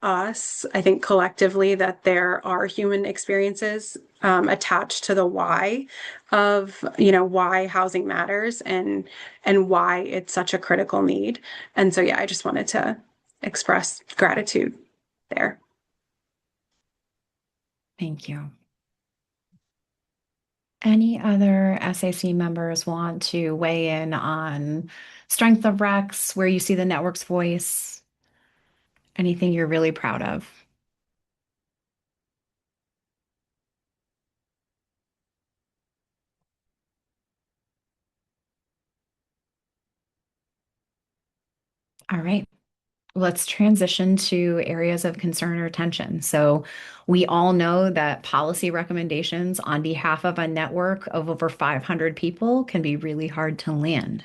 us, I think collectively, that there are human experiences attached to the why of, why housing matters and why it's such a critical need. And so, yeah, I just wanted to express gratitude there. Thank you. Any other SAC members want to weigh in on strength of Rex, where you see the network's voice? Anything you're really proud of? All right. Let's transition to areas of concern or tension. So, we all know that policy recommendations on behalf of a network of over 500 people can be really hard to land,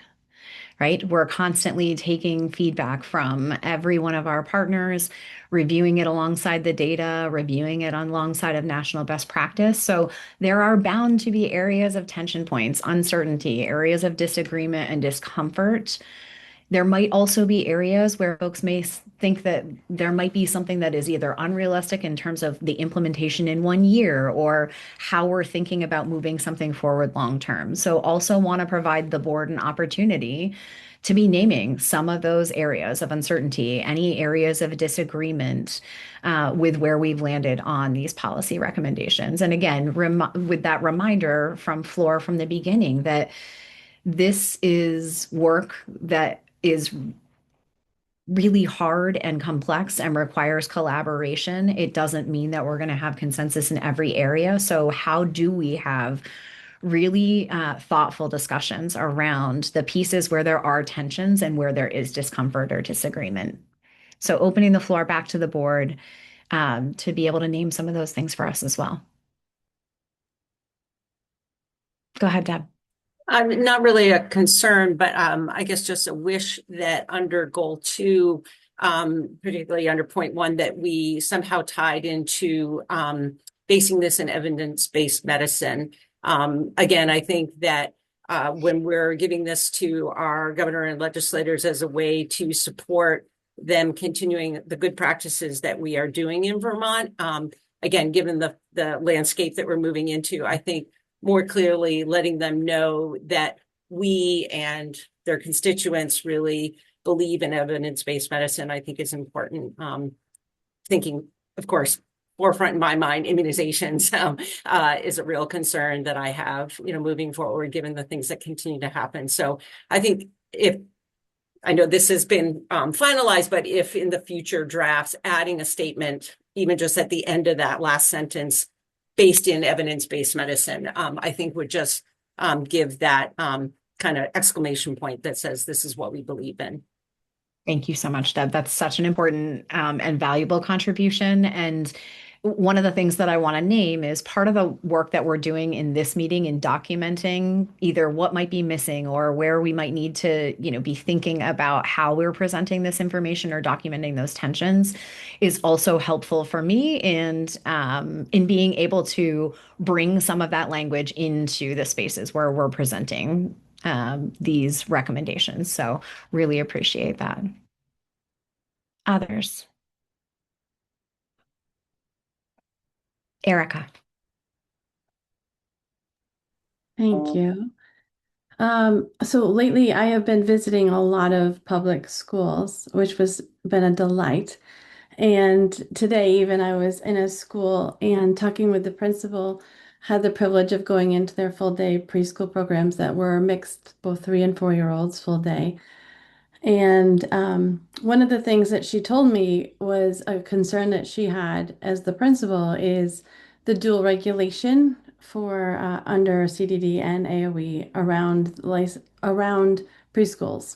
right? We're constantly taking feedback from every one of our partners, reviewing it alongside the data, reviewing it alongside of national best practice. So there are bound to be areas of tension points, uncertainty, areas of disagreement and discomfort. There might also be areas where folks may think that there might be something that is either unrealistic in terms of the implementation in 1 year or how we're thinking about moving something forward long term. So, also want to provide the board an opportunity to be naming some of those areas of uncertainty, any areas of disagreement with where we've landed on these policy recommendations. And again, with that reminder from Floor from the beginning that this is work that is really hard and complex and requires collaboration. It doesn't mean that we're going to have consensus in every area. So, how do we have really thoughtful discussions around the pieces where there are tensions and where there is discomfort or disagreement? So, opening the floor back to the board to be able to name some of those things for us as well. Go ahead, Deb. Not really a concern, but I guess just a wish that under goal 2, particularly under point 1, that we somehow tied into basing this in evidence-based medicine. Again, I think that when we're giving this to our governor and legislators as a way to support them continuing the good practices that we are doing in Vermont, again, given the landscape that we're moving into, I think more clearly letting them know that we and their constituents really believe in evidence-based medicine, I think is important. Thinking, of course, forefront in my mind, immunizations is a real concern that I have, moving forward, given the things that continue to happen. So I think I know this has been finalized, but if in the future drafts, adding a statement, even just at the end of that last sentence, based in evidence-based medicine, I think would just give that kind of exclamation point that says this is what we believe in. Thank you so much, Deb. That's such an important and valuable contribution. And one of the things that I want to name is part of the work that we're doing in this meeting in documenting either what might be missing or where we might need to, be thinking about how we're presenting this information or documenting those tensions is also helpful for me and in being able to bring some of that language into the spaces where we're presenting these recommendations. So really appreciate that. Others. Erica. Thank you. So lately I have been visiting a lot of public schools, which has been a delight. And today even I was in a school and talking with the principal, had the privilege of going into their full day preschool programs that were mixed, both 3 and 4 year olds full day. And one of the things that she told me was a concern that she had as the principal is the dual regulation for under CDD and AOE around preschools.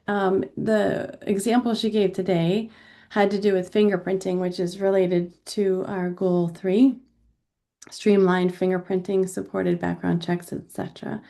The example she gave today had to do with fingerprinting, which is related to our goal 3, streamlined fingerprinting, supported background checks, etc.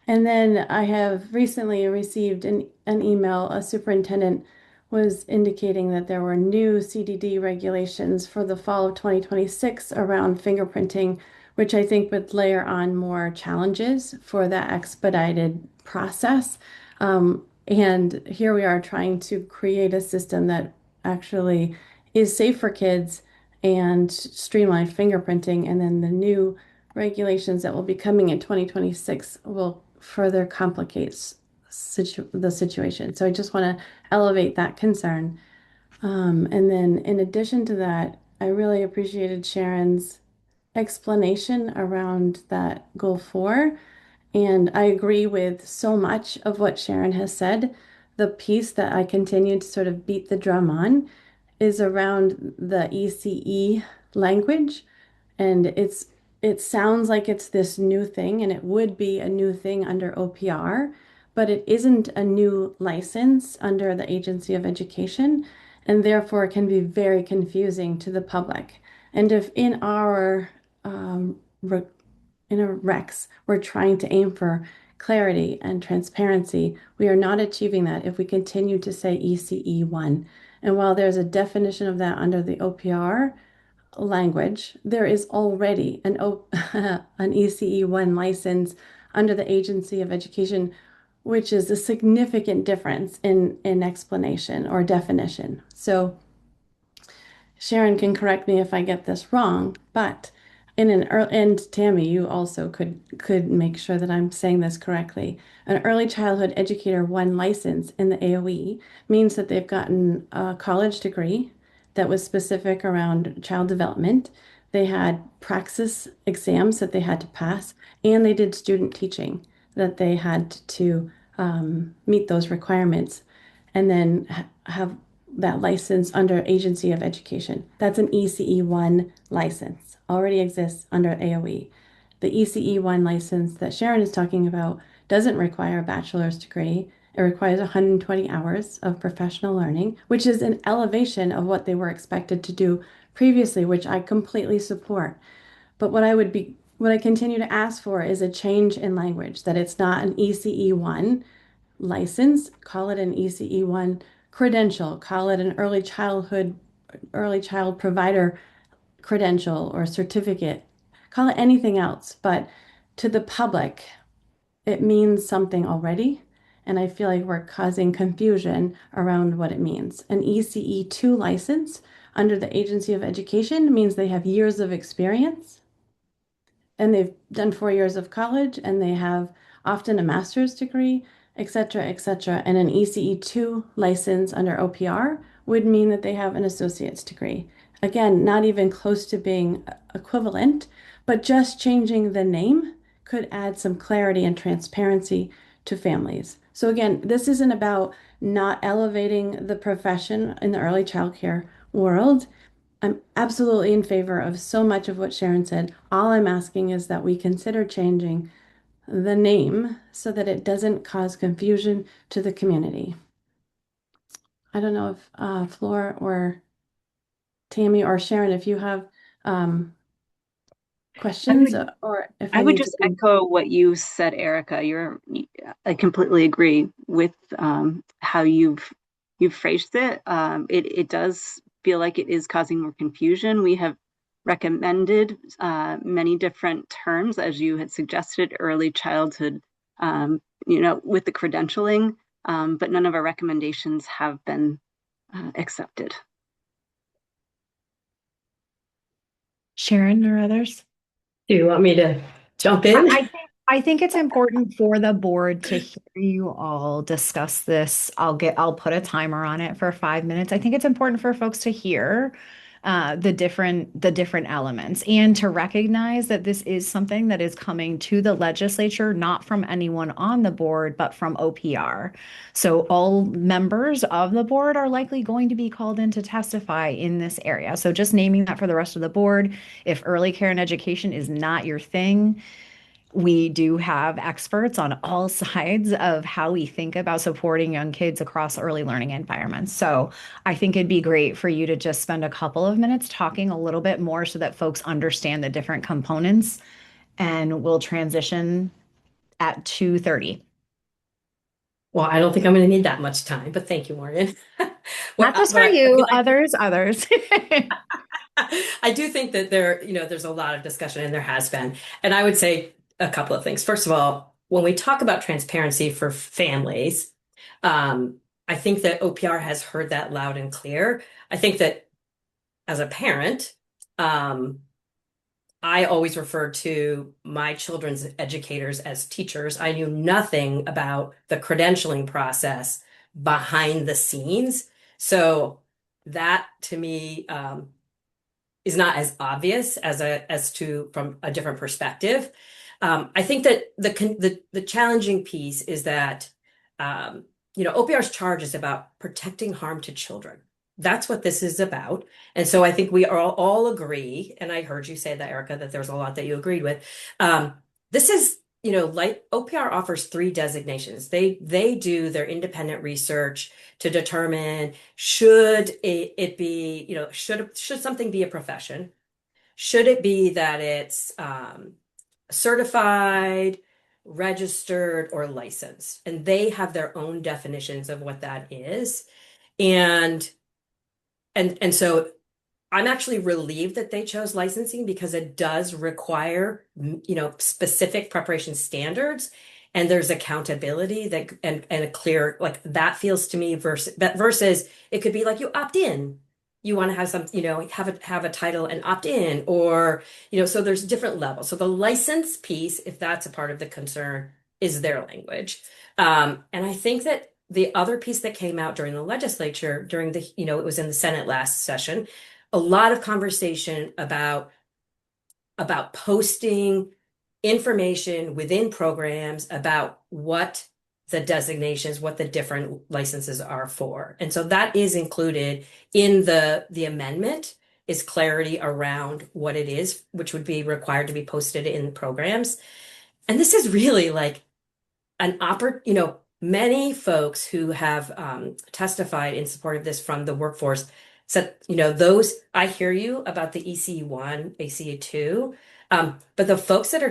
And then I have recently received an email. A superintendent was indicating that there were new CDD regulations for the fall of 2026 around fingerprinting, which I think would layer on more challenges for that expedited process. And here we are trying to create a system that actually is safe for kids and streamline fingerprinting. And then the new regulations that will be coming in 2026 will further complicates the situation. So I just want to elevate that concern. And then in addition to that, I really appreciated Sharon's explanation around that goal 4. And I agree with so much of what Sharon has said. The piece that I continue to sort of beat the drum on is around the ECE language. And it sounds like it's this new thing, and it would be a new thing under OPR, but it isn't a new license under the Agency of Education. and therefore can be very confusing to the public. And if in our in our recs, we're trying to aim for clarity and transparency, we are not achieving that if we continue to say ECE1. And while there's a definition of that under the OPR language, there is already an ECE1 license under the Agency of Education, which is a significant difference in explanation or definition. So Sharon can correct me if I get this wrong, but in an early, and Tammy, you also could make sure that I'm saying this correctly. An early childhood educator one license in the AOE means that they've gotten a college degree that was specific around child development. They had praxis exams that they had to pass, and they did student teaching that they had to meet those requirements, and then have that license under Agency of Education. That's an ECE1 license, already exists under AOE. The ECE1 license that Sharon is talking about doesn't require a bachelor's degree. It requires 120 hours of professional learning, which is an elevation of what they were expected to do previously, which I completely support. But what I continue to ask for is a change in language, that it's not an ECE1 license, call it an ECE1 credential, call it an early child provider credential or certificate, call it anything else. But to the public, it means something already. And I feel like we're causing confusion around what it means. An ECE2 license under the Agency of Education means they have years of experience and they've done 4 years of college and they have often a master's degree, et cetera, et cetera. And an ECE2 license under OPR would mean that they have an associate's degree. Again, not even close to being equivalent, but just changing the name could add some clarity and transparency to families. So again, this isn't about not elevating the profession in the early childcare world. I'm absolutely in favor of so much of what Sharon said. All I'm asking is that we consider changing the name so that it doesn't cause confusion to the community. I don't know if Flor or Tammy or Sharon, if you have questions or if I I would need to just be. echo what you said, Erica. I completely agree with how you've phrased it. It does feel like it is causing more confusion. We have recommended many different terms, as you had suggested, early childhood, with the credentialing, but none of our recommendations have been accepted. Sharon or others? Do you want me to jump in? I think it's important for the board to hear you all discuss this. I'll put a timer on it for 5 minutes. I think it's important for folks to hear the different elements and to recognize that this is something that is coming to the legislature, not from anyone on the board, but from OPR. So all members of the board are likely going to be called in to testify in this area. So just naming that for the rest of the board, if early care and education is not your thing, we do have experts on all sides of how we think about supporting young kids across early learning environments. So I think it'd be great for you to just spend a couple of minutes talking a little bit more so that folks understand the different components, and we'll transition at 2:30. Well, I don't think I'm going to need that much time, but thank you, Morgan. Not just for you, others. I do think that there's a lot of discussion, and there has been. And I would say a couple of things. First of all, when we talk about transparency for families, I think that OPR has heard that loud and clear. I think that as a parent, I always referred to my children's educators as teachers. I knew nothing about the credentialing process behind the scenes. So that to me is not as obvious as to from a different perspective. I think that the challenging piece is that OPR's charge is about protecting harm to children. That's what this is about. And so I think we all agree, and I heard you say that, Erica, that there's a lot that you agreed with. This is like OPR offers three designations. They do their independent research to determine should it be, should something be a profession? Should it be that it's certified, registered, or licensed? And they have their own definitions of what that is. And so I'm actually relieved that they chose licensing because it does require, specific preparation standards, and there's accountability that and a clear, like, that feels to me versus it could be like you opt in. You want to have some, have a title and opt in, or, so there's different levels. So the license piece, if that's a part of the concern, is their language. And I think that the other piece that came out during the legislature, during the, it was in the Senate last session, a lot of conversation about posting information within programs about what the designations, what the different licenses are for. And so that is included in the amendment, is clarity around what it is, which would be required to be posted in programs. And this is really like many folks who have testified in support of this from the workforce said, I hear you about the EC1, ACA2, but the folks that are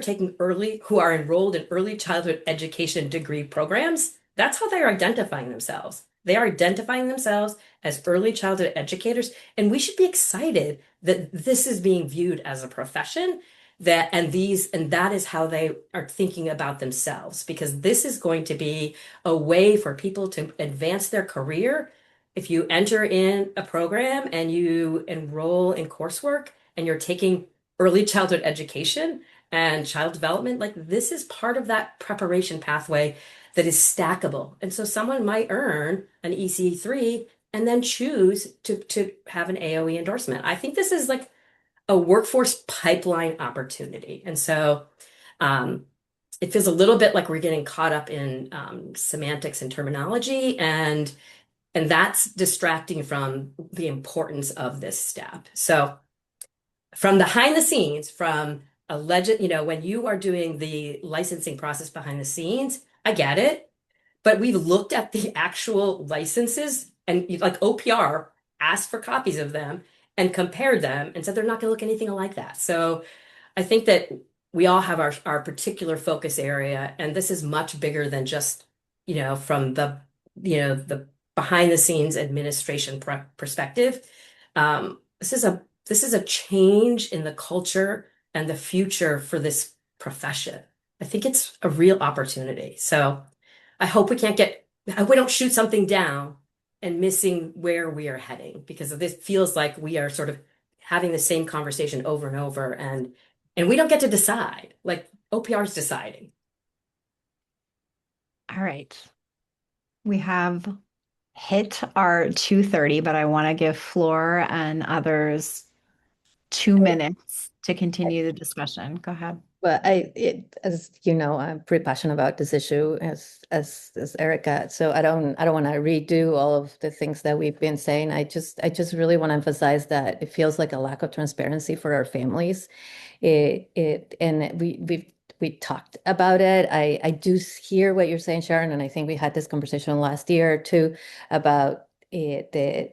who are enrolled in early childhood education degree programs, that's how they're identifying themselves. They are identifying themselves as early childhood educators, and we should be excited that this is being viewed as a profession, and that is how they are thinking about themselves, because this is going to be a way for people to advance their career. If you enter in a program and you enroll in coursework and you're taking early childhood education and child development, like, this is part of that preparation pathway that is stackable. And so someone might earn an EC3 and then choose to have an AOE endorsement. I think this is like a workforce pipeline opportunity. And so it feels a little bit like we're getting caught up in semantics and terminology, and that's distracting from the importance of this step. So from behind the scenes, from when you are doing the licensing process behind the scenes, I get it. But we've looked at the actual licenses, and like OPR asked for copies of them and compared them and said they're not going to look anything like that. So I think that we all have our particular focus area, and this is much bigger than just, from the behind the scenes administration perspective. This is a change in the culture and the future for this profession. I think it's a real opportunity. So I hope we don't shoot something down and missing where we are heading, because this feels like we are sort of having the same conversation over and over, and we don't get to decide. Like, OPR is deciding. All right. We have hit our 2:30, but I want to give Floor and others 2 minutes to continue the discussion. Go ahead. Well, as you know, I'm pretty passionate about this issue as Erica. So I don't want to redo all of the things that we've been saying. I just really want to emphasize that it feels like a lack of transparency for our families. And we talked about it. I do hear what you're saying, Sharon, and I think we had this conversation last year too about the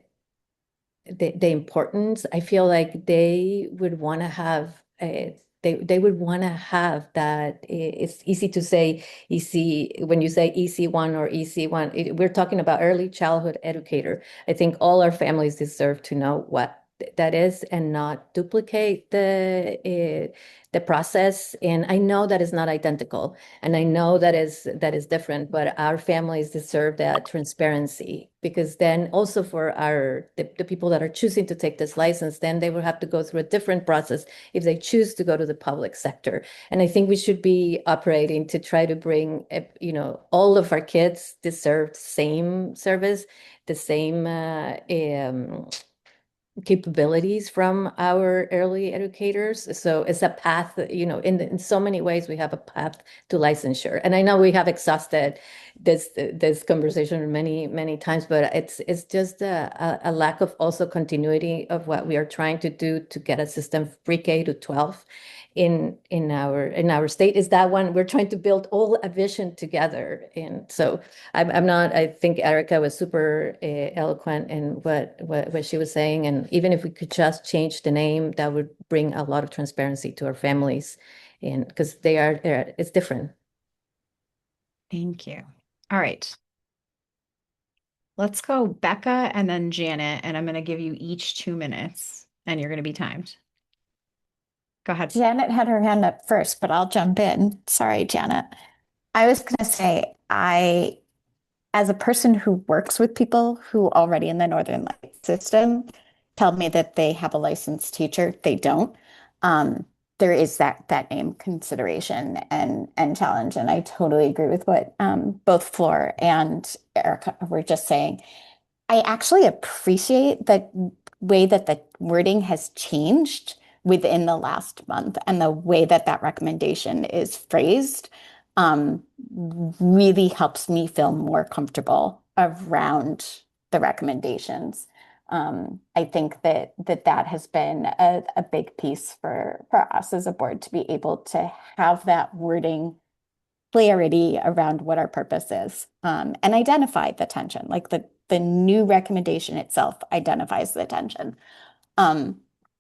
importance. I feel like they would want to have they would want to have that. It's easy to say EC when you say EC1 or EC1. We're talking about early childhood educator. I think all our families deserve to know what that is and not duplicate the process. And I know that is not identical, and I know that is different, but our families deserve that transparency, because then also for the people that are choosing to take this license, then they will have to go through a different process if they choose to go to the public sector. And I think we should be operating to try to bring, all of our kids deserve the same service, the same capabilities from our early educators. So it's a path, in so many ways we have a path to licensure. And I know we have exhausted this conversation many times, but it's just a lack of also continuity of what we are trying to do to get a system pre-K to 12 in our state is that one we're trying to build all a vision together. And so I'm not, I think Erica was super eloquent in what she was saying. And even if we could just change the name, that would bring a lot of transparency to our families, and because it's different. Thank you. All right. Let's go Becca and then Janet, and I'm going to give you each 2 minutes, and you're going to be timed. Go ahead. Janet had her hand up first, but I'll jump in. Sorry, Janet. I was going to say, as a person who works with people who already in the Northern Light system tell me that they have a licensed teacher, they don't. There is that name consideration and challenge, and I totally agree with what both Floor and Erica were just saying. I actually appreciate the way that the wording has changed within the last month and the way that that recommendation is phrased really helps me feel more comfortable around the recommendations. I think that has been a big piece for us as a board to be able to have that wording clarity around what our purpose is and identify the tension. Like the new recommendation itself identifies the tension.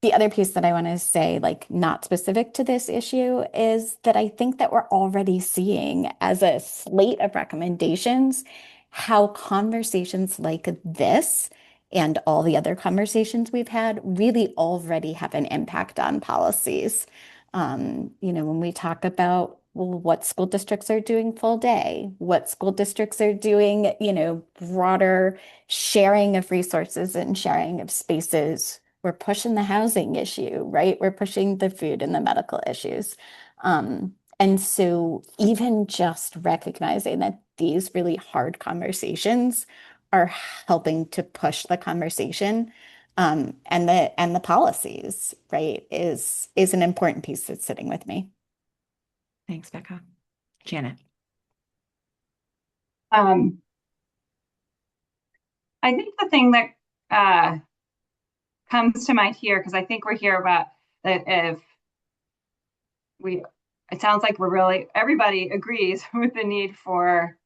The other piece that I want to say, like not specific to this issue, is that I think that we're already seeing as a slate of recommendations how conversations like this and all the other conversations we've had really already have an impact on policies. When we talk about what school districts are doing full day, what school districts are doing, broader sharing of resources and sharing of spaces. We're pushing the housing issue, right? We're pushing the food and the medical issues. And so even just recognizing that these really hard conversations are helping to push the conversation and the policies, right, is an important piece that's sitting with me. Thanks, Becca. Janet. I think the thing that comes to mind here, because I think we're here about that it sounds like everybody agrees with the need for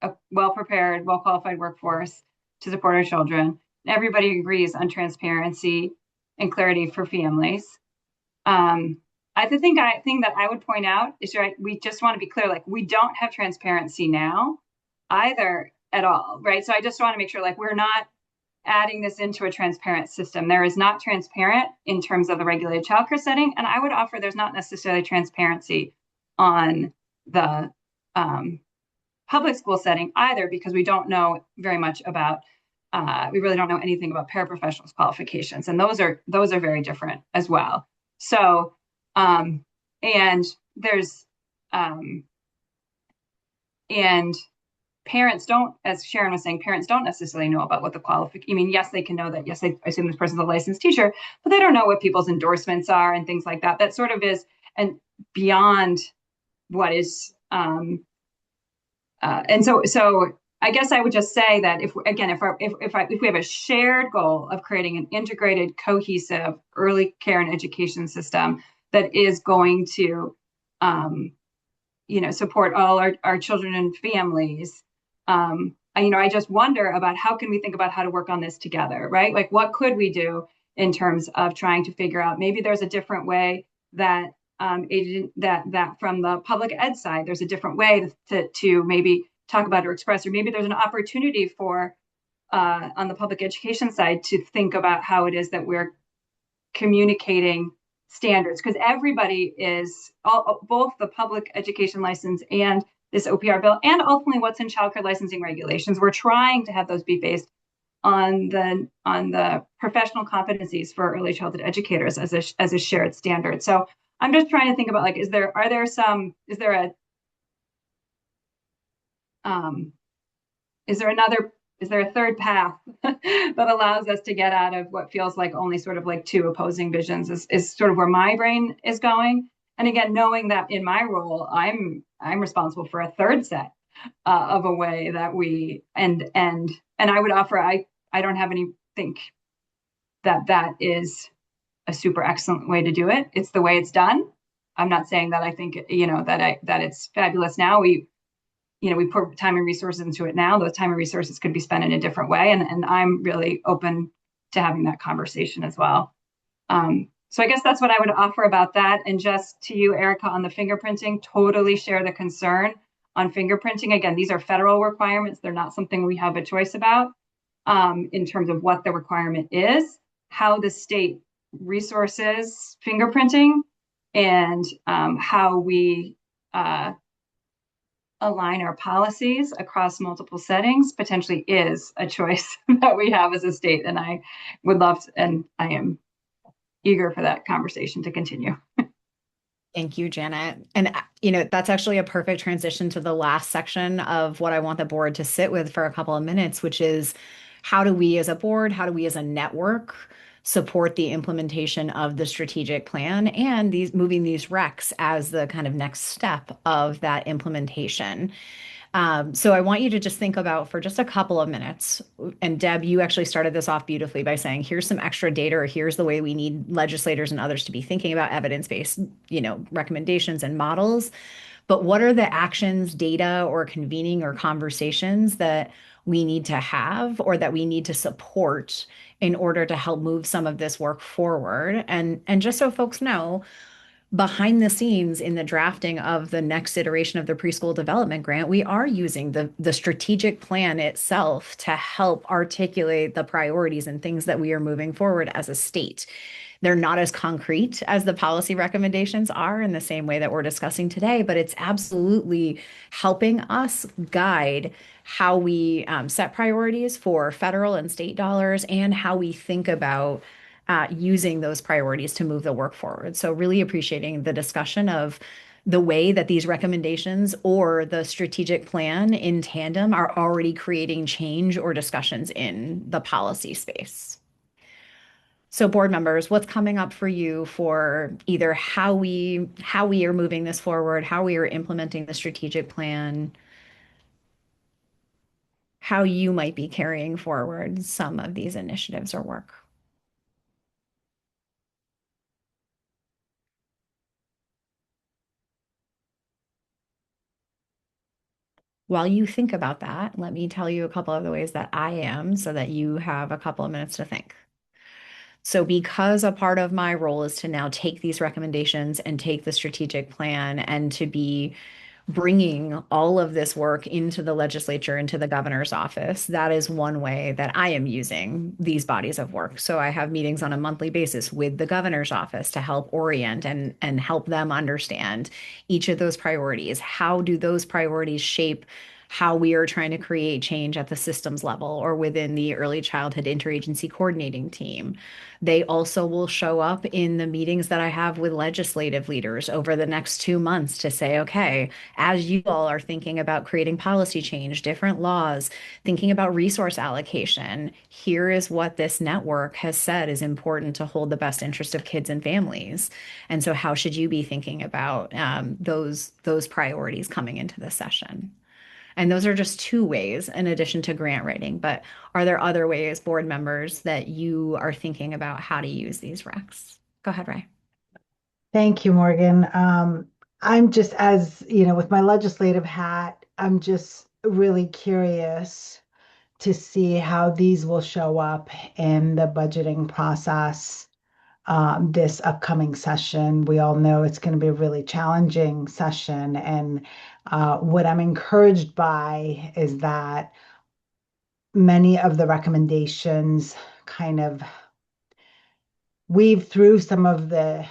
a well-prepared, well-qualified workforce to support our children. Everybody agrees on transparency and clarity for families. The thing that I would point out is, right, we just want to be clear, like we don't have transparency now either at all, right? So I just want to make sure like we're not adding this into a transparent system. There is not transparent in terms of the regulated childcare setting. And I would offer there's not necessarily transparency on the public school setting either, because we don't know very much about, we really don't know anything about paraprofessionals qualifications. And those are very different as well. So, and there's, and parents don't, as Sharon was saying, parents don't necessarily know about what the qualification, I mean, yes, they can know that, yes, I assume this person's a licensed teacher, but they don't know what people's endorsements are and things like that. That sort of is, and beyond what is, and so I guess I would just say that if we have a shared goal of creating an integrated, cohesive early care and education system that is going to, support all our children and families, I just wonder about how can we think about how to work on this together, right? Like what could we do in terms of trying to figure out maybe there's a different way that that from the public ed side, there's a different way to maybe talk about or express, or maybe there's an opportunity for on the public education side to think about how it is that we're communicating standards, because everybody is both the public education license and this OPR bill, and ultimately what's in childcare licensing regulations. We're trying to have those be based on the professional competencies for early childhood educators as a shared standard. So I'm just trying to think about like, is there a third path that allows us to get out of what feels like only sort of like two opposing visions is sort of where my brain is going. And again, knowing that in my role, I'm responsible for a third set of a way that we and I would offer I don't have any think that is a super excellent way to do it. It's the way it's done. I'm not saying that I think, that it's fabulous now. We put time and resources into it now. Those time and resources could be spent in a different way. And I'm really open to having that conversation as well. So I guess that's what I would offer about that. And just to you, Erica, on the fingerprinting, totally share the concern on fingerprinting. Again, these are federal requirements. They're not something we have a choice about in terms of what the requirement is, how the state resources fingerprinting, and how we align our policies across multiple settings potentially is a choice that we have as a state. And I would love to, and I am eager for that conversation to continue. Thank you, Janet. And, that's actually a perfect transition to the last section of what I want the board to sit with for a couple of minutes, which is how do we as a board, how do we as a network support the implementation of the strategic plan and moving these recs as the kind of next step of that implementation. So I want you to just think about for just a couple of minutes. And Deb, you actually started this off beautifully by saying, here's some extra data, or here's the way we need legislators and others to be thinking about evidence-based, recommendations and models. But what are the actions, data, or convening or conversations that we need to have or that we need to support in order to help move some of this work forward? And just so folks know, behind the scenes in the drafting of the next iteration of the preschool development grant, we are using the strategic plan itself to help articulate the priorities and things that we are moving forward as a state. They're not as concrete as the policy recommendations are in the same way that we're discussing today, but it's absolutely helping us guide how we set priorities for federal and state dollars and how we think about using those priorities to move the work forward. So really appreciating the discussion of the way that these recommendations or the strategic plan in tandem are already creating change or discussions in the policy space. So board members, what's coming up for you for either how we are moving this forward, how we are implementing the strategic plan, how you might be carrying forward some of these initiatives or work? While you think about that, let me tell you a couple of the ways that I am so that you have a couple of minutes to think. So, because a part of my role is to now take these recommendations and take the strategic plan and to be bringing all of this work into the legislature, into the governor's office, that is one way that I am using these bodies of work. So I have meetings on a monthly basis with the governor's office to help orient and help them understand each of those priorities. How do those priorities shape how we are trying to create change at the systems level or within the early childhood interagency coordinating team? They also will show up in the meetings that I have with legislative leaders over the next 2 months to say, okay, as you all are thinking about creating policy change, different laws, thinking about resource allocation, here is what this network has said is important to hold the best interest of kids and families. And so how should you be thinking about those priorities coming into the session? And those are just two ways in addition to grant writing. But are there other ways, board members, that you are thinking about how to use these recs? Go ahead, Ray. Thank you, Morgan. I'm just, as you know, with my legislative hat, I'm just really curious to see how these will show up in the budgeting process this upcoming session. We all know it's going to be a really challenging session. And what I'm encouraged by is that many of the recommendations kind of weave through some of the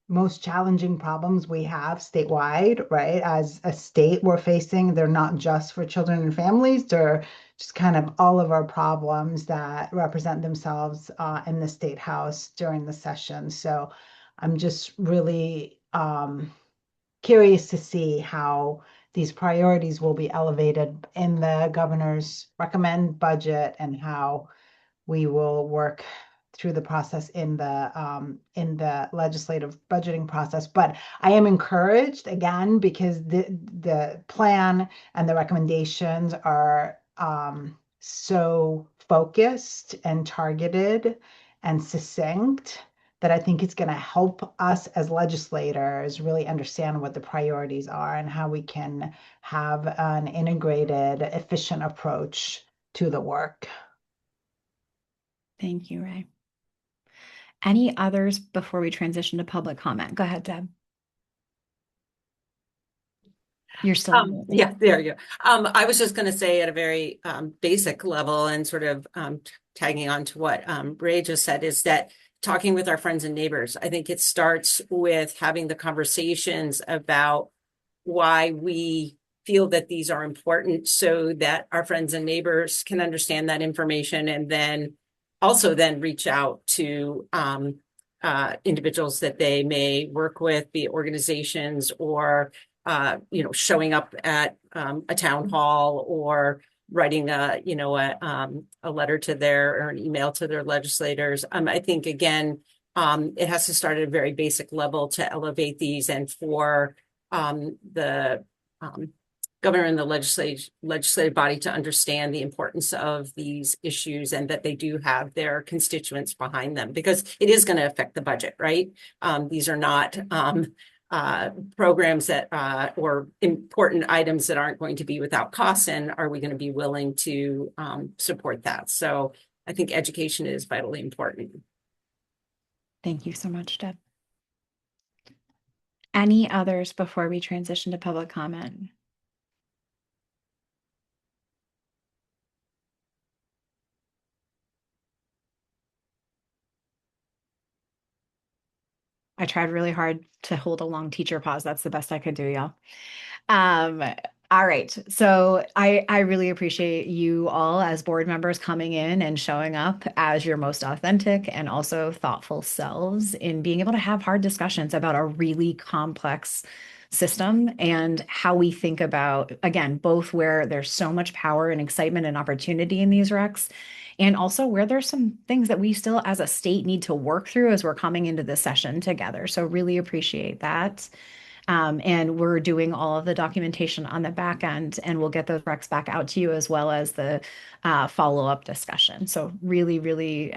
most challenging problems we have statewide, right? As a state, we're facing, they're not just for children and families, they're just kind of all of our problems that represent themselves in the State House during the session. So I'm just really curious to see how these priorities will be elevated in the governor's recommend budget and how we will work through the process in the legislative budgeting process. But I am encouraged again because the plan and the recommendations are so focused and targeted and succinct that I think it's going to help us as legislators really understand what the priorities are and how we can have an integrated, efficient approach to the work. Thank you, Ray. Any others before we transition to public comment? Go ahead, Deb. You're still on. Yeah, there you go. I was just going to say at a very basic level and sort of tagging on to what Ray just said is that talking with our friends and neighbors, I think it starts with having the conversations about why we feel that these are important so that our friends and neighbors can understand that information and then also then reach out to individuals that they may work with, be it organizations or showing up at a town hall or writing a letter to their or an email to their legislators. I think again, it has to start at a very basic level to elevate these and for the governor and the legislative body to understand the importance of these issues and that they do have their constituents behind them because it is going to affect the budget, right? These are not programs that or important items that aren't going to be without cost, and are we going to be willing to support that? So I think education is vitally important. Thank you so much, Deb. Any others before we transition to public comment? I tried really hard to hold a long teacher pause. That's the best I could do, y'all. All right. So I really appreciate you all as board members coming in and showing up as your most authentic and also thoughtful selves in being able to have hard discussions about a really complex system and how we think about, again, both where there's so much power and excitement and opportunity in these recs, and also where there's some things that we still as a state need to work through as we're coming into this session together. So really appreciate that. And we're doing all of the documentation on the back end, and we'll get those recs back out to you as well as the follow-up discussion. So really, really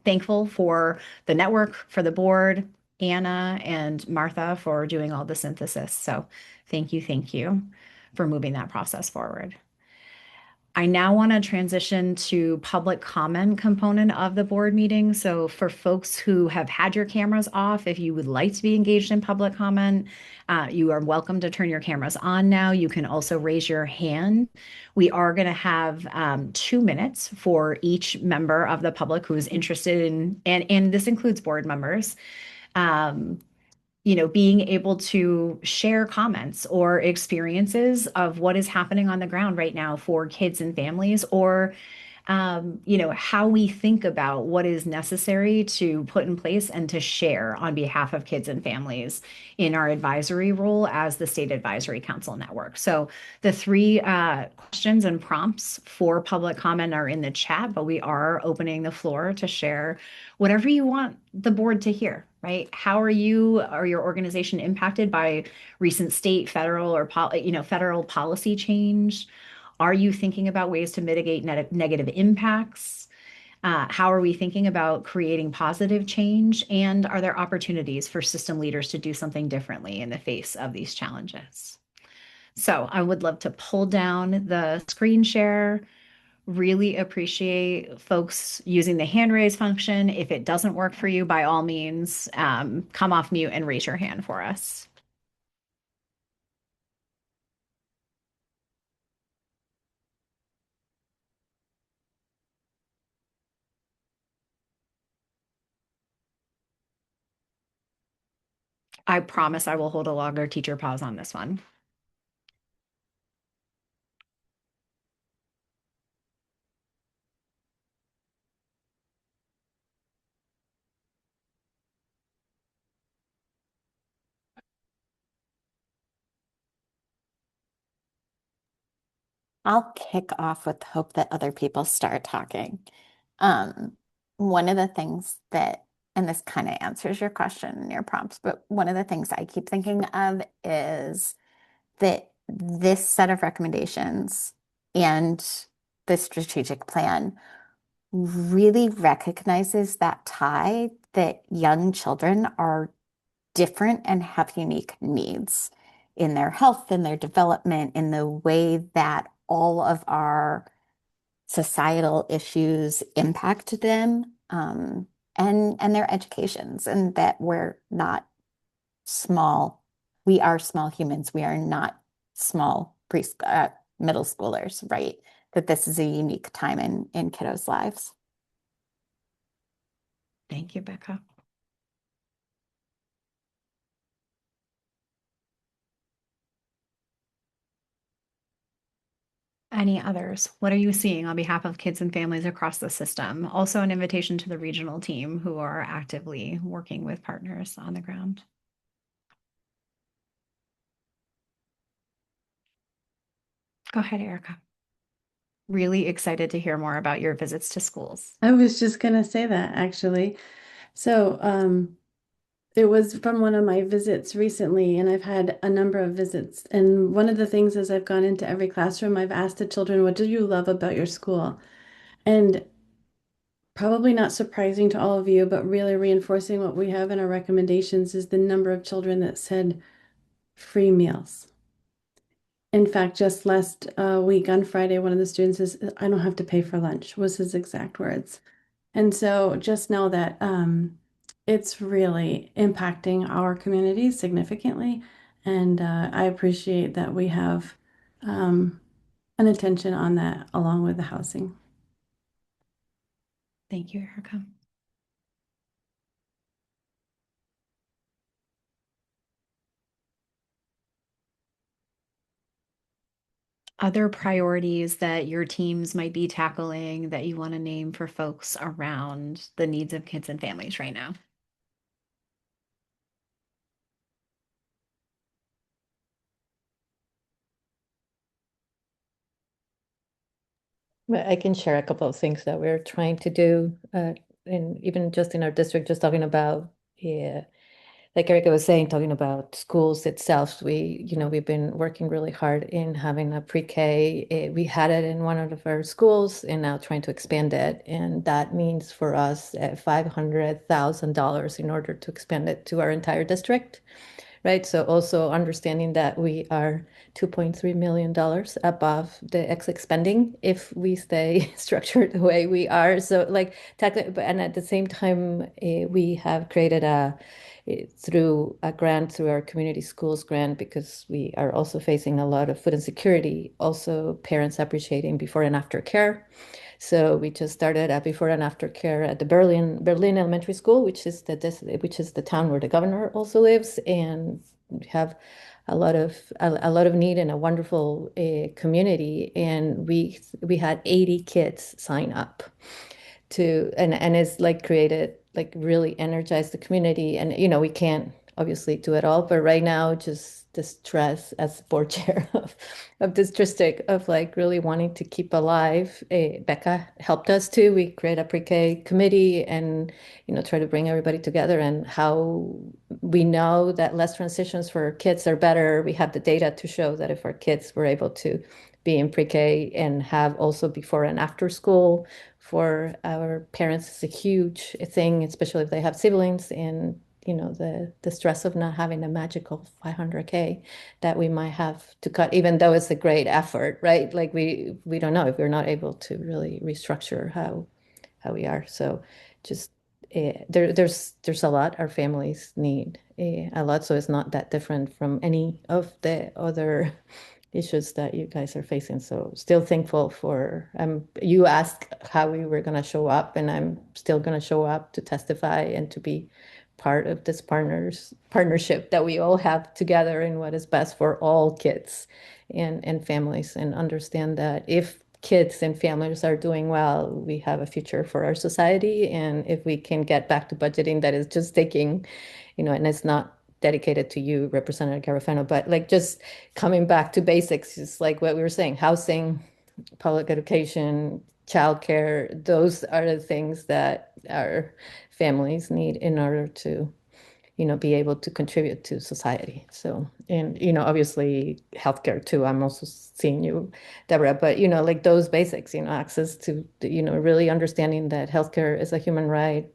thankful for the network, for the board, Anna and Martha for doing all the synthesis. So thank you for moving that process forward. I now want to transition to public comment component of the board meeting. So for folks who have had your cameras off, if you would like to be engaged in public comment, you are welcome to turn your cameras on now. You can also raise your hand. We are going to have 2 minutes for each member of the public who is interested in, and this includes board members, being able to share comments or experiences of what is happening on the ground right now for kids and families, or how we think about what is necessary to put in place and to share on behalf of kids and families in our advisory role as the State Advisory Council Network. So the 3 questions and prompts for public comment are in the chat, but we are opening the floor to share whatever you want the board to hear, right? How are you or your organization impacted by recent state, federal, or federal policy change? Are you thinking about ways to mitigate negative impacts? How are we thinking about creating positive change? And are there opportunities for system leaders to do something differently in the face of these challenges? So I would love to pull down the screen share. Really appreciate folks using the hand raise function. If it doesn't work for you, by all means, come off mute and raise your hand for us. I promise I will hold a longer teacher pause on this one. I'll kick off with hope that other people start talking. One of the things that, and this kind of answers your question and your prompts, but one of the things I keep thinking of is that this set of recommendations and the strategic plan really recognizes that tie that young children are different and have unique needs in their health, in their development, in the way that all of our societal issues impact them, and their educations, and that we're not small. We are small humans. We are not small middle schoolers, right? That this is a unique time in kiddos' lives. Thank you, Becca. Any others? What are you seeing on behalf of kids and families across the system? Also, an invitation to the regional team who are actively working with partners on the ground. Go ahead, Erica. Really excited to hear more about your visits to schools. I was just gonna say that actually. So, it was from one of my visits recently, and I've had a number of visits. And one of the things as I've gone into every classroom, I've asked the children, what do you love about your school? And probably not surprising to all of you, but really reinforcing what we have in our recommendations is the number of children that said free meals. In fact, just last week on Friday, one of the students says, I don't have to pay for lunch, was his exact words. And so just know that it's really impacting our community significantly. And I appreciate that we have an attention on that along with the housing. Thank you, Erica. Other priorities that your teams might be tackling that you want to name for folks around the needs of kids and families right now? Well, I can share a couple of things that we're trying to do, and even just in our district, just talking about, yeah, like Erica was saying, talking about schools itself. We've been working really hard in having a pre-K. We had it in one of our schools and now trying to expand it. And that means for us $500,000 in order to expand it to our entire district. Right. So also understanding that we are $2.3 million above the exit spending if we stay structured the way we are. So like technically, and at the same time, we have created through a grant, through our community schools grant, because we are also facing a lot of food insecurity, also parents appreciating before and after care. So we just started a before and after care at the Berlin Elementary School, which is the town where the governor also lives, and we have a lot of need and a wonderful community. And we had 80 kids sign up and it's like created, like really energized the community. And we can't obviously do it all, but right now just the stress as board chair of this district of like really wanting to keep alive. Becca helped us too. We create a pre-K committee and try to bring everybody together, and how we know that less transitions for kids are better. We have the data to show that if our kids were able to be in pre-K and have also before and after school for our parents is a huge thing, especially if they have siblings, and the stress of not having a magical 500K that we might have to cut, even though it's a great effort, right? Like we don't know if we're not able to really restructure how we are. So just there's a lot our families need, a lot. So it's not that different from any of the other issues that you guys are facing. So still thankful for you asked how we were going to show up, and I'm still going to show up to testify and to be part of this partnership that we all have together in what is best for all kids and families, and understand that if kids and families are doing well, we have a future for our society. And if we can get back to budgeting that is just taking, and it's not dedicated to you, Representative Garofano, but like just coming back to basics, just like what we were saying, housing, public education, childcare, those are the things that our families need in order to be able to contribute to society. So, and, obviously healthcare too. I'm also seeing you, Deborah, but, like those basics, access to, really understanding that healthcare is a human right,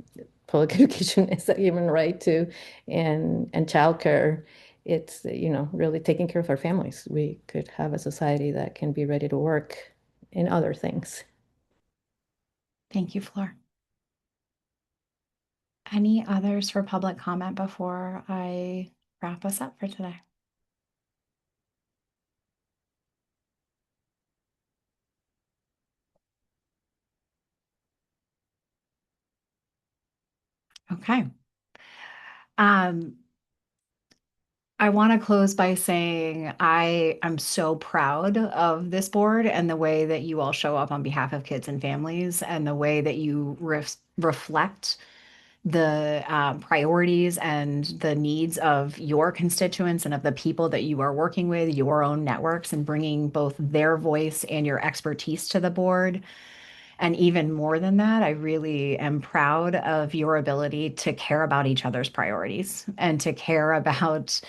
public education is a human right too, and childcare, it's, really taking care of our families. We could have a society that can be ready to work in other things. Thank you, Flor. Any others for public comment before I wrap us up for today? Okay. I want to close by saying I am so proud of this board and the way that you all show up on behalf of kids and families and the way that you reflect the priorities and the needs of your constituents and of the people that you are working with, your own networks, and bringing both their voice and your expertise to the board. And even more than that, I really am proud of your ability to care about each other's priorities and to care about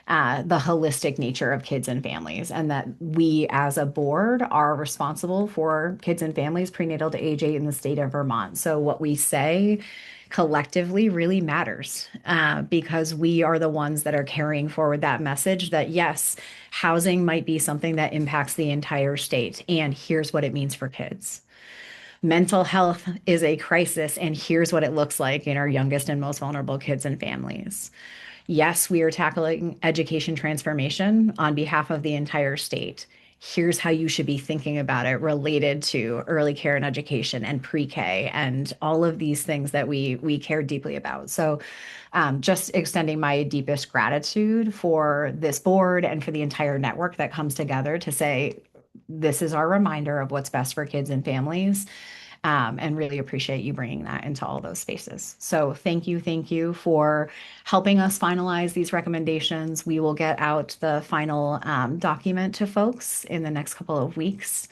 the holistic nature of kids and families, and that we as a board are responsible for kids and families prenatal to age 8 in the state of Vermont. So what we say collectively really matters because we are the ones that are carrying forward that message that yes, housing might be something that impacts the entire state. And here's what it means for kids. Mental health is a crisis, and here's what it looks like in our youngest and most vulnerable kids and families. Yes, we are tackling education transformation on behalf of the entire state. Here's how you should be thinking about it related to early care and education and pre-K and all of these things that we care deeply about. So just extending my deepest gratitude for this board and for the entire network that comes together to say, this is our reminder of what's best for kids and families. And really appreciate you bringing that into all those spaces. So thank you for helping us finalize these recommendations. We will get out the final document to folks in the next couple of weeks.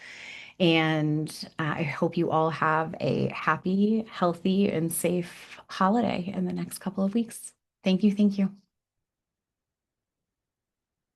And I hope you all have a happy, healthy, and safe holiday in the next couple of weeks. Thank you.